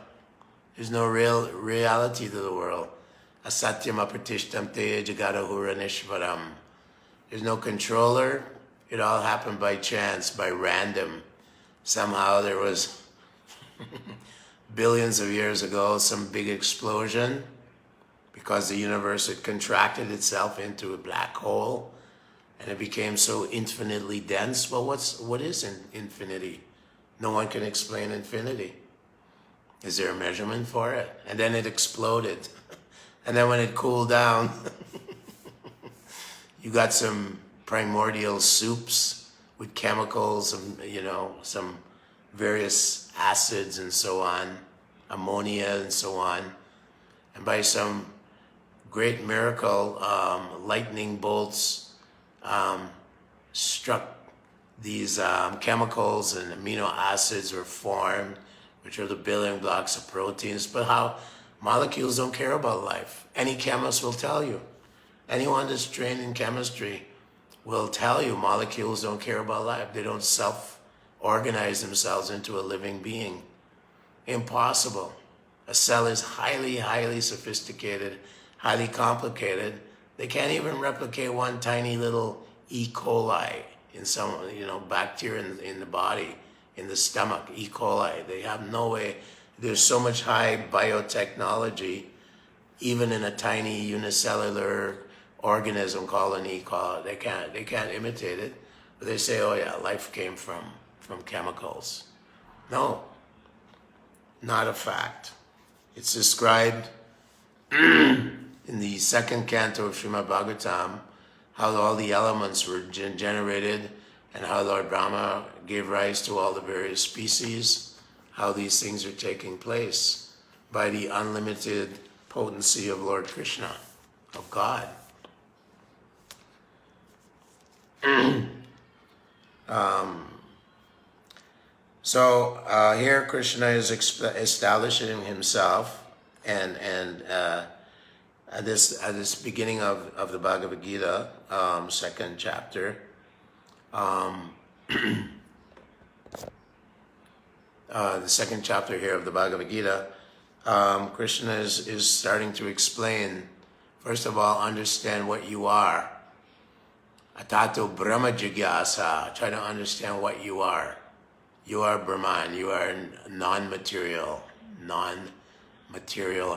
There's no real reality to the world. Asatyam apratishtamte jagadahura nishvaram. There's no controller. It all happened by chance, by random. Somehow there was, billions of years ago, some big explosion because the universe had contracted itself into a black hole and it became so infinitely dense. Well, what is infinity? No one can explain infinity. Is there a measurement for it? And then it exploded. And then when it cooled down, you got some primordial soups with chemicals and, some various acids and so on, ammonia and so on. And by some great miracle, lightning bolts struck these chemicals, and amino acids were formed, which are the building blocks of proteins. But how molecules don't care about life. Any chemist will tell you. Anyone that's trained in chemistry will tell you molecules don't care about life. They don't self-organize themselves into a living being. Impossible. A cell is highly, highly sophisticated, highly complicated. They can't even replicate one tiny little E. coli in some, bacteria in the body, in the stomach, E. coli. They have no way. There's so much high biotechnology, even in a tiny unicellular organism called an E. coli. They can't imitate it. But they say, oh yeah, life came from chemicals. No, not a fact. It's described in the second canto of Srimad Bhagavatam, how all the elements were generated and how Lord Brahma gave rise to all the various species, how these things are taking place by the unlimited potency of Lord Krishna, of God. So here Krishna is establishing himself, and at this beginning of the Bhagavad Gita, second chapter, the second chapter here of the Bhagavad Gita, Krishna is starting to explain, first of all, understand what you are. Atato Brahma Jigyasa, try to understand what you are. You are Brahman, you are non-material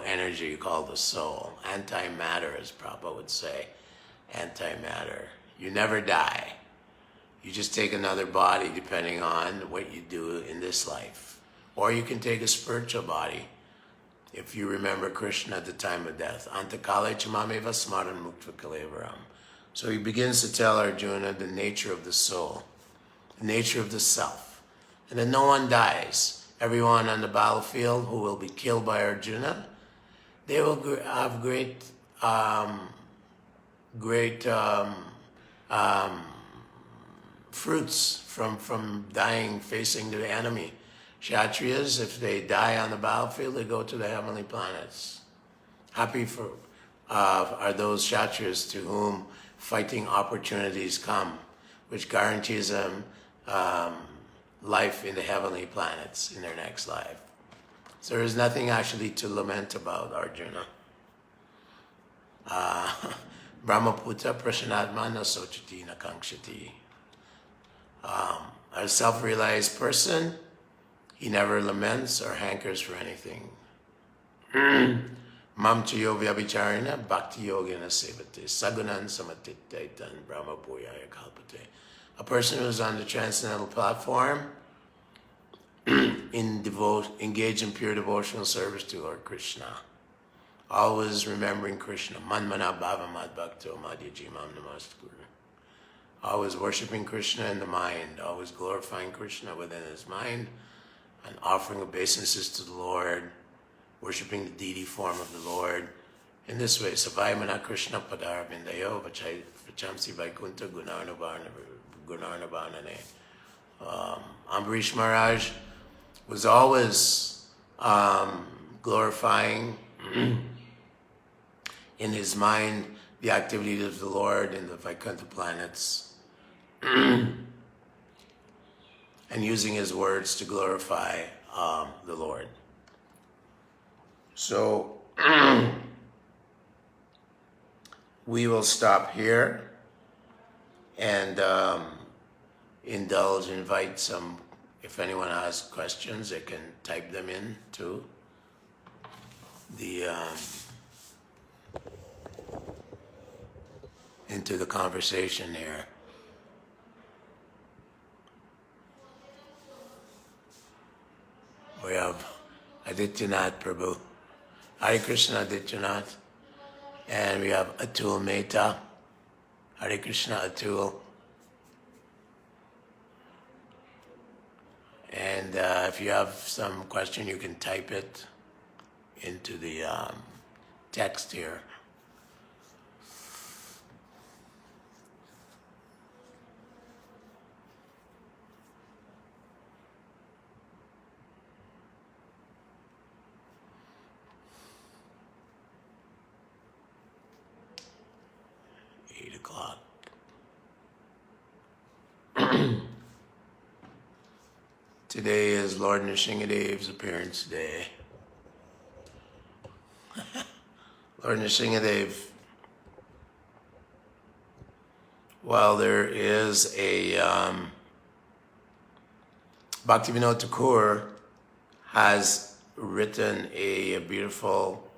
energy called the soul. Antimatter, as Prabhupada would say. Antimatter. You never die. You just take another body depending on what you do in this life. Or you can take a spiritual body if you remember Krishna at the time of death. Antakale chamameva smaran mukta kalevaram. So he begins to tell Arjuna the nature of the soul, the nature of the self. And that no one dies. Everyone on the battlefield who will be killed by Arjuna, they will have great fruits from dying facing the enemy. Kshatriyas, if they die on the battlefield, they go to the heavenly planets. Happy for are those Kshatriyas to whom fighting opportunities come, which guarantees them life in the heavenly planets in their next life. So there is nothing actually to lament about, Arjuna. Brahmaputra prashanatma na sochati na kankshati. A self-realized person, he never laments or hankers for anything. Mam chayo vyabhicharina bhakti yogena sevate sagunan samatitaitan brahma bhuyaya kalpate. A person who is on the transcendental platform engage in pure devotional service to Lord Krishna. Always remembering Krishna. Manmana bhava mad bhakto madhyaji mam namaskuru. Always worshiping Krishna in the mind. Always glorifying Krishna within his mind. And offering obeisances to the Lord. Worshipping the deity form of the Lord. In this way, Savayamana Krishna Padara Bindayo Vachamsi Vaikunta Gunarnabanane. Ambarish Maharaj was always glorifying in his mind the activities of the Lord in the Vaikuntha planets and using his words to glorify the Lord. So we will stop here and invite some, if anyone has questions, they can type them in to the into the conversation here. We have Adityanath Prabhu. Hare Krishna Adityanath. And we have Atul Mehta. Hare Krishna Atul. And if you have some question, you can type it into the text here. Today is Lord Nrsingadev's appearance day. Lord Nrsingadev, well, there is a Bhaktivinoda Thakur has written a beautiful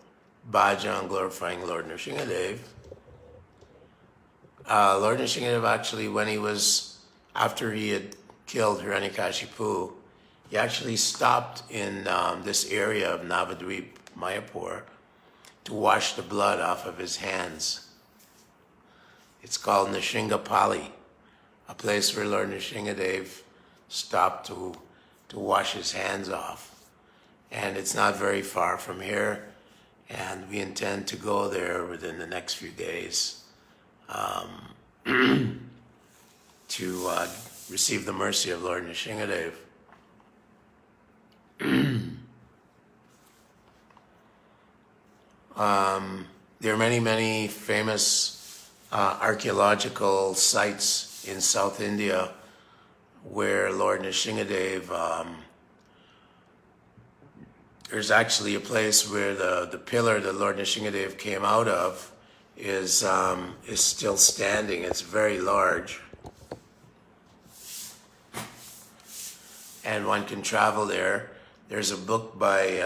bhajan glorifying Lord Nrsingadev. Lord Nrsingadev actually, when he was, after he had killed Hiranyakashipu, he actually stopped in this area of Navadvip, Mayapur, to wash the blood off of his hands. It's called Nrshingapali, a place where Lord Nrsingadev stopped to wash his hands off. And it's not very far from here, and we intend to go there within the next few days to receive the mercy of Lord Nrsingadev. There are many, many famous archaeological sites in South India where Lord Nrsingadev, there's actually a place where the pillar that Lord Nrsingadev came out of is still standing. It's very large. And one can travel there. There's a book by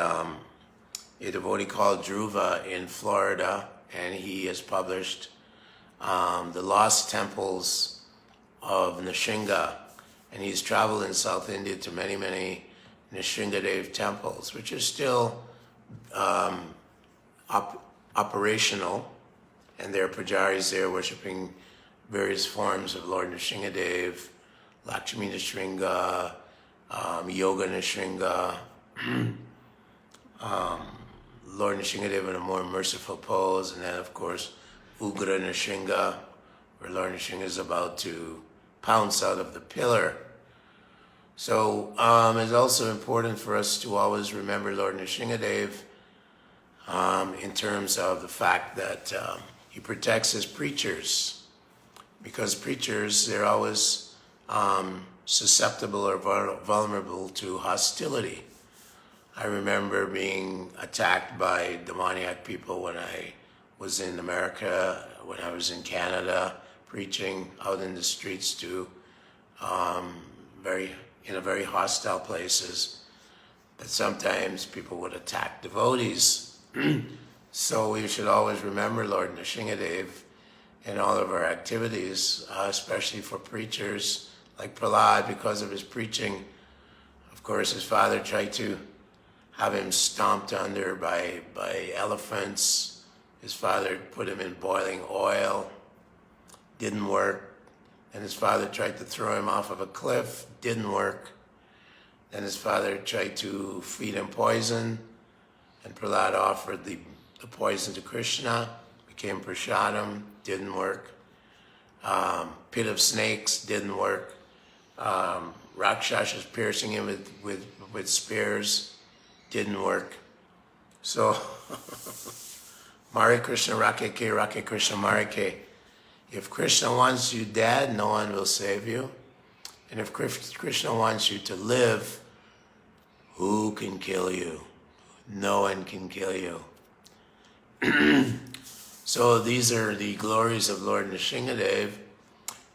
a devotee called Dhruva in Florida, and he has published The Lost Temples of Nrsinga. And he's traveled in South India to many, many Nrsingadev temples, which are still operational. And there are pujaris there worshipping various forms of Lord Nrsingadev, Lakshmi Nrsinga, Yoga Nrsinga, Lord Nrsingadev in a more merciful pose, and then of course Ugra Nrsinga, where Lord Nrsinga is about to pounce out of the pillar. So it's also important for us to always remember Lord Nrsingadev in terms of the fact that he protects his preachers, because preachers, they're always susceptible or vulnerable to hostility. I remember being attacked by demoniac people when I was in America, when I was in Canada, preaching out in the streets to very hostile places. But sometimes people would attack devotees. So we should always remember Lord Nrsingadev in all of our activities, especially for preachers like Prahlad, because of his preaching. Of course, his father tried to have him stomped under by elephants. His father put him in boiling oil. Didn't work. And his father tried to throw him off of a cliff. Didn't work. Then his father tried to feed him poison. And Prahlad offered the poison to Krishna. Became prasadam. Didn't work. Pit of snakes. Didn't work. Rakshasas piercing him with spears. Didn't work. So, Mare Krishna Rake Krishna Marike. If Krishna wants you dead, no one will save you. And if Krishna wants you to live, who can kill you? No one can kill you. So these are the glories of Lord Nrsingadev.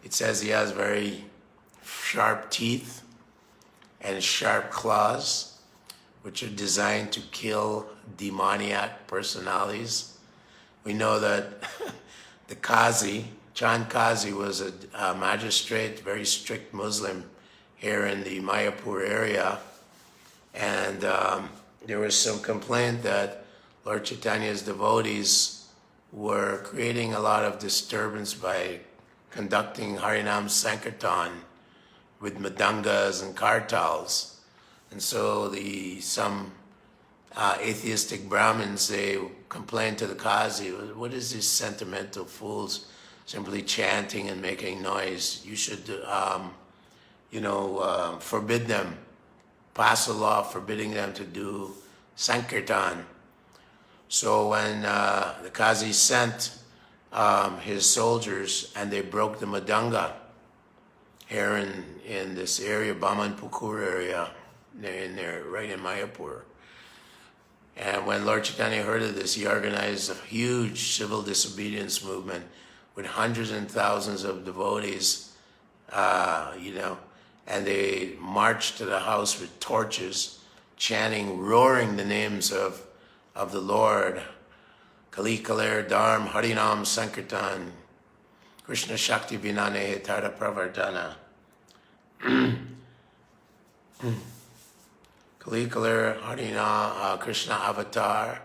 It says he has very sharp teeth and sharp claws, which are designed to kill demoniac personalities. We know that the Qazi, Chand Qazi, was a magistrate, very strict Muslim here in the Mayapur area. And there was some complaint that Lord Chaitanya's devotees were creating a lot of disturbance by conducting Harinam Sankirtan with madangas and kartals. And so some atheistic Brahmins, they complained to the Qazi, what is these sentimental fools simply chanting and making noise? You should, forbid them, pass a law forbidding them to do Sankirtan. So when the Qazi sent his soldiers and they broke the madanga here in this area, Bamanpukur area, right in Mayapur. And when Lord Chaitanya heard of this, he organized a huge civil disobedience movement with hundreds and thousands of devotees, and they marched to the house with torches, chanting, roaring the names of the Lord. Kali Kaler Dharm Harinam Sankirtan Krishna Shakti Vinane Hetara Pravardhana. Kali Kaler Harina Krishna Avatar.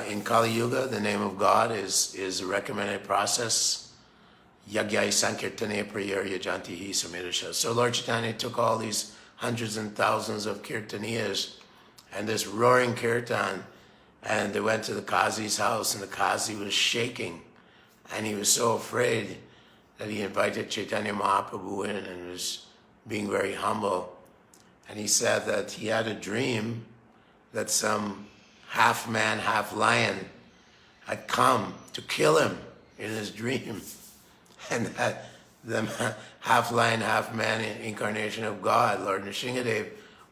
In Kali Yuga, the name of God is a recommended process. Yagyai Sankirtane Prayar Yajantihi Samirisha. So Lord Chaitanya took all these hundreds and thousands of kirtaniyas and this roaring kirtan, and they went to the Qazi's house, and the Qazi was shaking, and he was so afraid that he invited Chaitanya Mahaprabhu in and was being very humble. And he said that he had a dream that some half man, half lion had come to kill him in his dream. And that the half lion, half man incarnation of God, Lord Nrsingadev,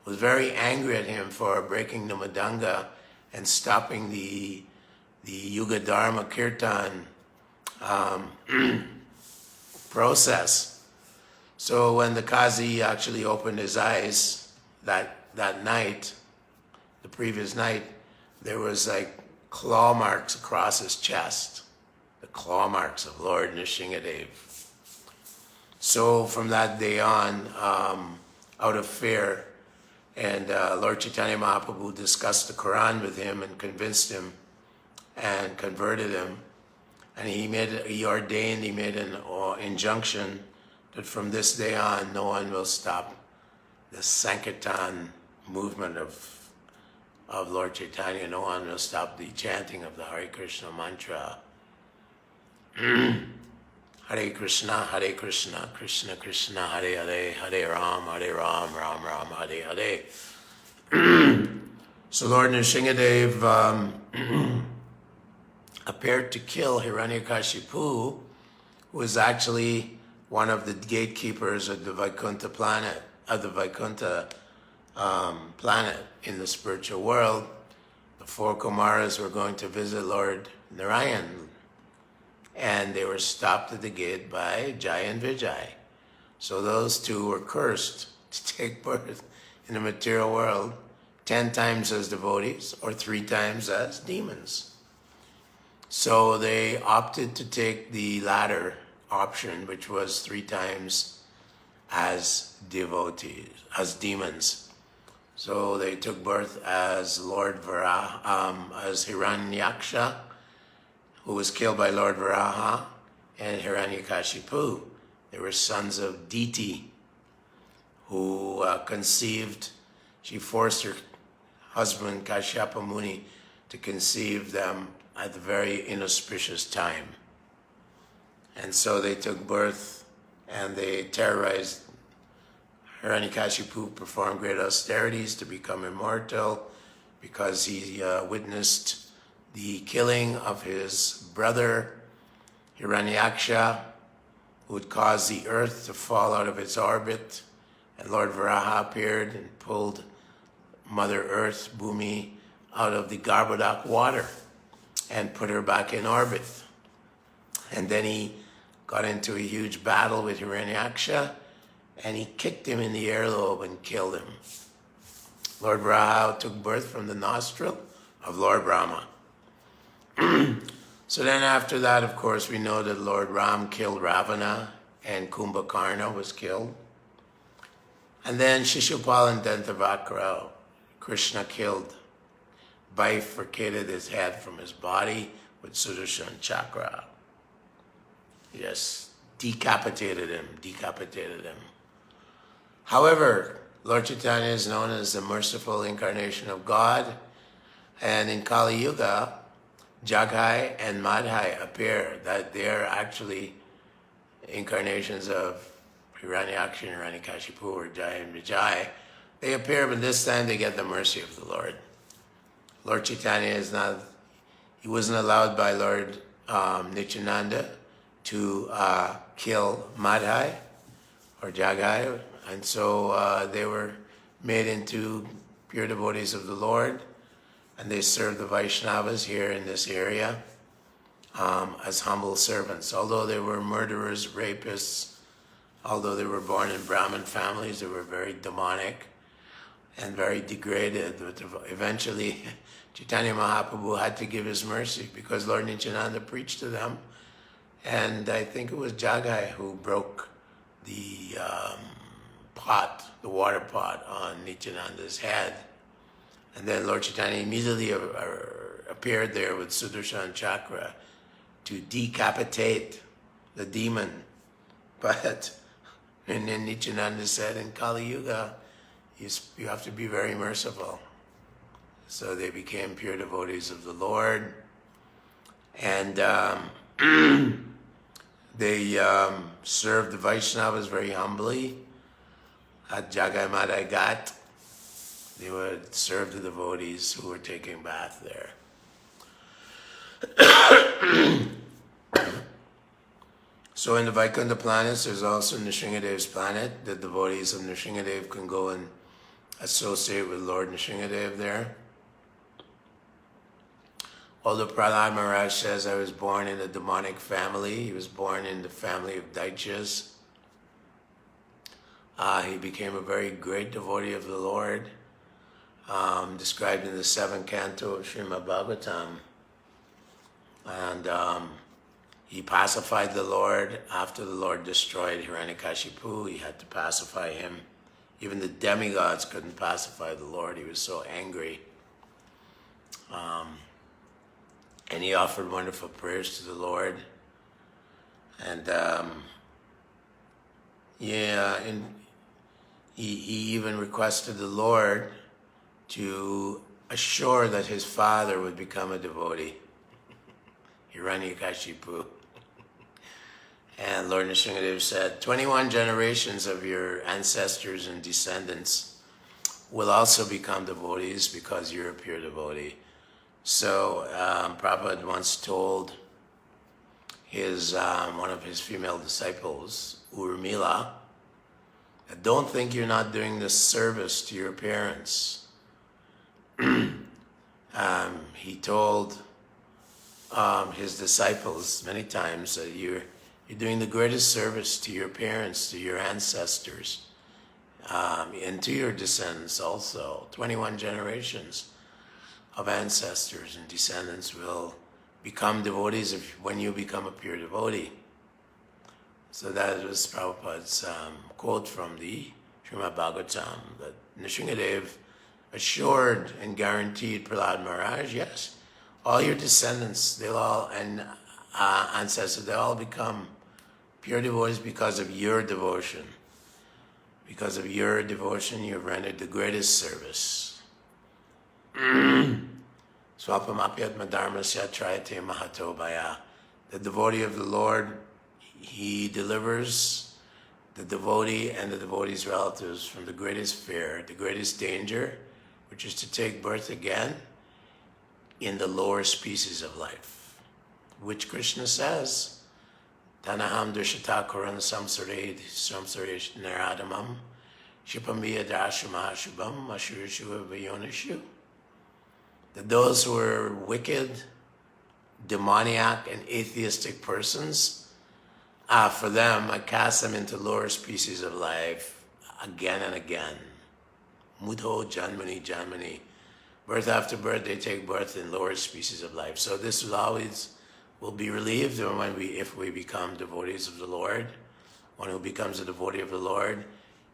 was very angry at him for breaking the madanga and stopping the Yuga Dharma Kirtan process. So when the Qazi actually opened his eyes that night, the previous night, there was like claw marks across his chest, the claw marks of Lord Nrsingadev. So from that day on, out of fear, and Lord Chaitanya Mahaprabhu discussed the Quran with him and convinced him and converted him. And he made an injunction that from this day on, no one will stop the Sankirtan movement of Lord Chaitanya. No one will stop the chanting of the Hare Krishna mantra. Hare Krishna, Krishna Krishna, Hare Hare, Hare Ram, Ram Ram, Hare Hare. So Lord Nrsingadev appeared to kill Hiranyakashipu, who was actually one of the gatekeepers of the Vaikuntha planet, planet in the spiritual world. The four Kumaras were going to visit Lord Narayan, and they were stopped at the gate by Jai and Vijay. So those two were cursed to take birth in the material world 10 times as devotees or 3 times as demons. So they opted to take the latter option, which was 3 times as devotees, as demons. So they took birth as Lord Varaha, as Hiranyaksha, who was killed by Lord Varaha, and Hiranyakashipu. They were sons of Diti, who conceived. She forced her husband Kashyapa Muni to conceive them at a very inauspicious time. And so they took birth and they terrorized. Hiranyakashipu performed great austerities to become immortal because he witnessed the killing of his brother Hiranyaksha, who would cause the earth to fall out of its orbit. And Lord Varaha appeared and pulled Mother Earth, Bhumi, out of the Garbhodak water and put her back in orbit. And then he got into a huge battle with Hiranyaksha, and he kicked him in the earlobe and killed him. Lord Varaha took birth from the nostril of Lord Brahma. So then after that, of course, we know that Lord Ram killed Ravana and Kumbhakarna was killed. And then Shishupal and Dantavakra, Krishna killed, bifurcated his head from his body with Sudarshan Chakra. Yes, decapitated him. However, Lord Chaitanya is known as the merciful incarnation of God, and in Kali Yuga, Jagai and Madhai appear, that they are actually incarnations of Hiranyaksha and Hiranyakashipu, or Jai and Vijay. They appear, but this time they get the mercy of the Lord. Lord Chaitanya he wasn't allowed by Lord Nityananda to kill Madhai or Jagai, and so they were made into pure devotees of the Lord, and they served the Vaishnavas here in this area as humble servants. Although they were murderers, rapists, although they were born in Brahmin families, they were very demonic and very degraded. But eventually, Chaitanya Mahaprabhu had to give his mercy because Lord Nityananda preached to them, and I think it was Jagai who broke the the water pot on Nityananda's head. And then Lord Chaitanya immediately appeared there with Sudarshan Chakra to decapitate the demon. But, and then Nityananda said, in Kali Yuga, you have to be very merciful. So they became pure devotees of the Lord. And they served the Vaishnavas very humbly. At Jagai Madhai Ghat, they would serve the devotees who were taking bath there. So in the Vaikuntha planets, there's also Nrsingadev's planet. The devotees of Nrsingadev can go and associate with Lord Nrsingadev there. Although Prahlad Maharaj says, I was born in a demonic family, he was born in the family of Daityas. He became a very great devotee of the Lord, described in the 7th canto of Srimad Bhagavatam. And he pacified the Lord. After the Lord destroyed Hiranyakashipu, he had to pacify him. Even the demigods couldn't pacify the Lord. He was so angry. And he offered wonderful prayers to the Lord. And he even requested the Lord to assure that his father would become a devotee, Hiranyakashipu. And Lord Nrsimhadev said, 21 generations of your ancestors and descendants will also become devotees because you're a pure devotee. So Prabhupada once told his one of his female disciples, Urmila, don't think you're not doing this service to your parents. He told his disciples many times that you're doing the greatest service to your parents, to your ancestors, and to your descendants also. 21 generations of ancestors and descendants will become devotees when you become a pure devotee. So that was Prabhupada's quote from the Srimad Bhagavatam, that Nrsimhadev assured and guaranteed Prahlad Maharaj, yes, all your descendants, they'll all, and ancestors, they'll all become pure devotees because of your devotion. Because of your devotion, you've rendered the greatest service. Swapamapyat madharmasya trayate mahato bhaya. The devotee of the Lord, he delivers the devotee and the devotee's relatives from the greatest fear, the greatest danger, which is to take birth again in the lower species of life, which Krishna says, Tanaham drishata kuran samsaresh naradamam shipambiya dashama shubham ashurishu vayonishu. That those who are wicked, demoniac, and atheistic persons, for them, I cast them into lower species of life again and again. Mudho janmani janmani. Birth after birth, they take birth in lower species of life. So this will be relieved if we become devotees of the Lord. One who becomes a devotee of the Lord,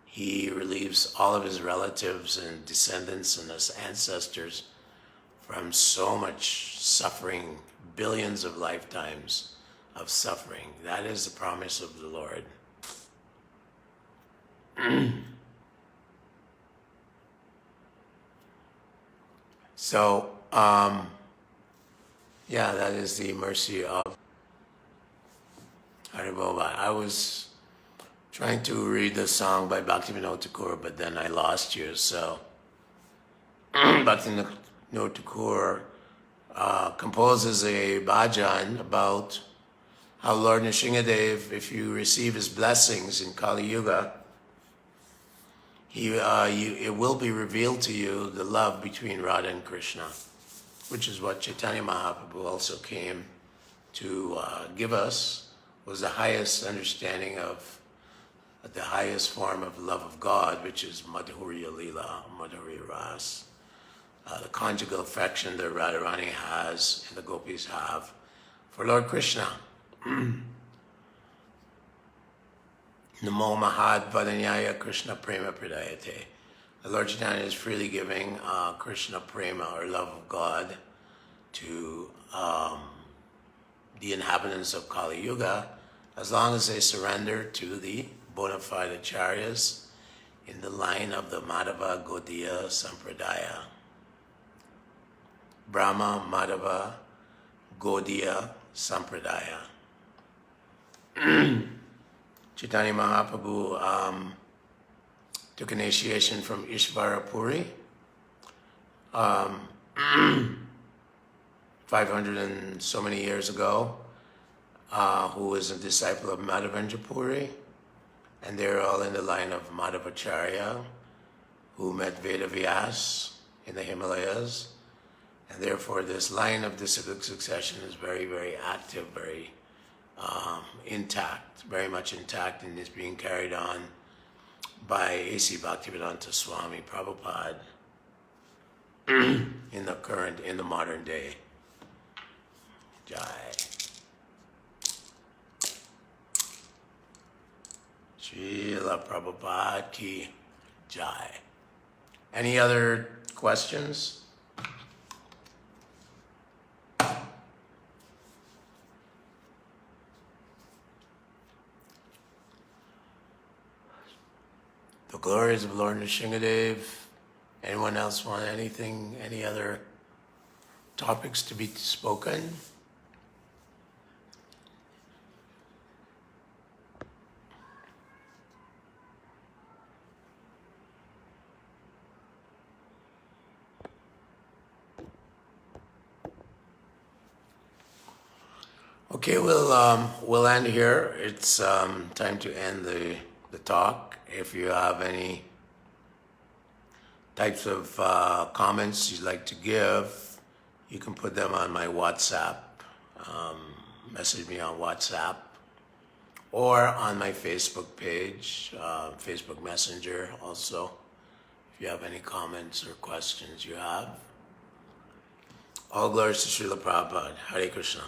he relieves all of his relatives and descendants and his ancestors from so much suffering, billions of lifetimes of suffering. That is the promise of the Lord. So, that is the mercy of Hariboba. I was trying to read the song by Bhaktivinoda Thakur, but then I lost you. So, Bhaktivinoda Thakur composes a bhajan about how Lord Nrsimhadev, if you receive his blessings in Kali Yuga, it will be revealed to you the love between Radha and Krishna, which is what Chaitanya Mahaprabhu also came to give us, was the highest understanding of the highest form of love of God, which is Madhurya Lila, Madhurya Ras, the conjugal affection that Radharani has and the gopis have for Lord Krishna. Namo Mahad Vadanyaya Krishna Prema Pradayate. The Lord Chaitanya is freely giving Krishna Prema, or love of God, to the inhabitants of Kali Yuga, as long as they surrender to the bona fide acharyas in the line of the Madhava Gaudiya Sampradaya. Brahma Madhava Gaudiya Sampradaya. Chaitanya Mahaprabhu took initiation from Ishvara Puri 500 and so many years ago, who was a disciple of Madhavendra Puri, and they're all in the line of Madhavacharya, who met Vedavyas in the Himalayas, and therefore this line of disciplic succession is very, very active, very intact, very much intact, and is being carried on by A.C. Bhaktivedanta Swami Prabhupada in the modern day. Jai. Srila Prabhupada ki Jai. Any other questions? The glories of Lord Nrsimhadev. Anyone else want anything, any other topics to be spoken? Okay, we'll end here. It's time to end the talk. If you have any types of comments you'd like to give, you can put them on my WhatsApp. Message me on WhatsApp or on my Facebook page, Facebook Messenger also. If you have any comments or questions you have. All glories to Srila Prabhupada. Hare Krishna.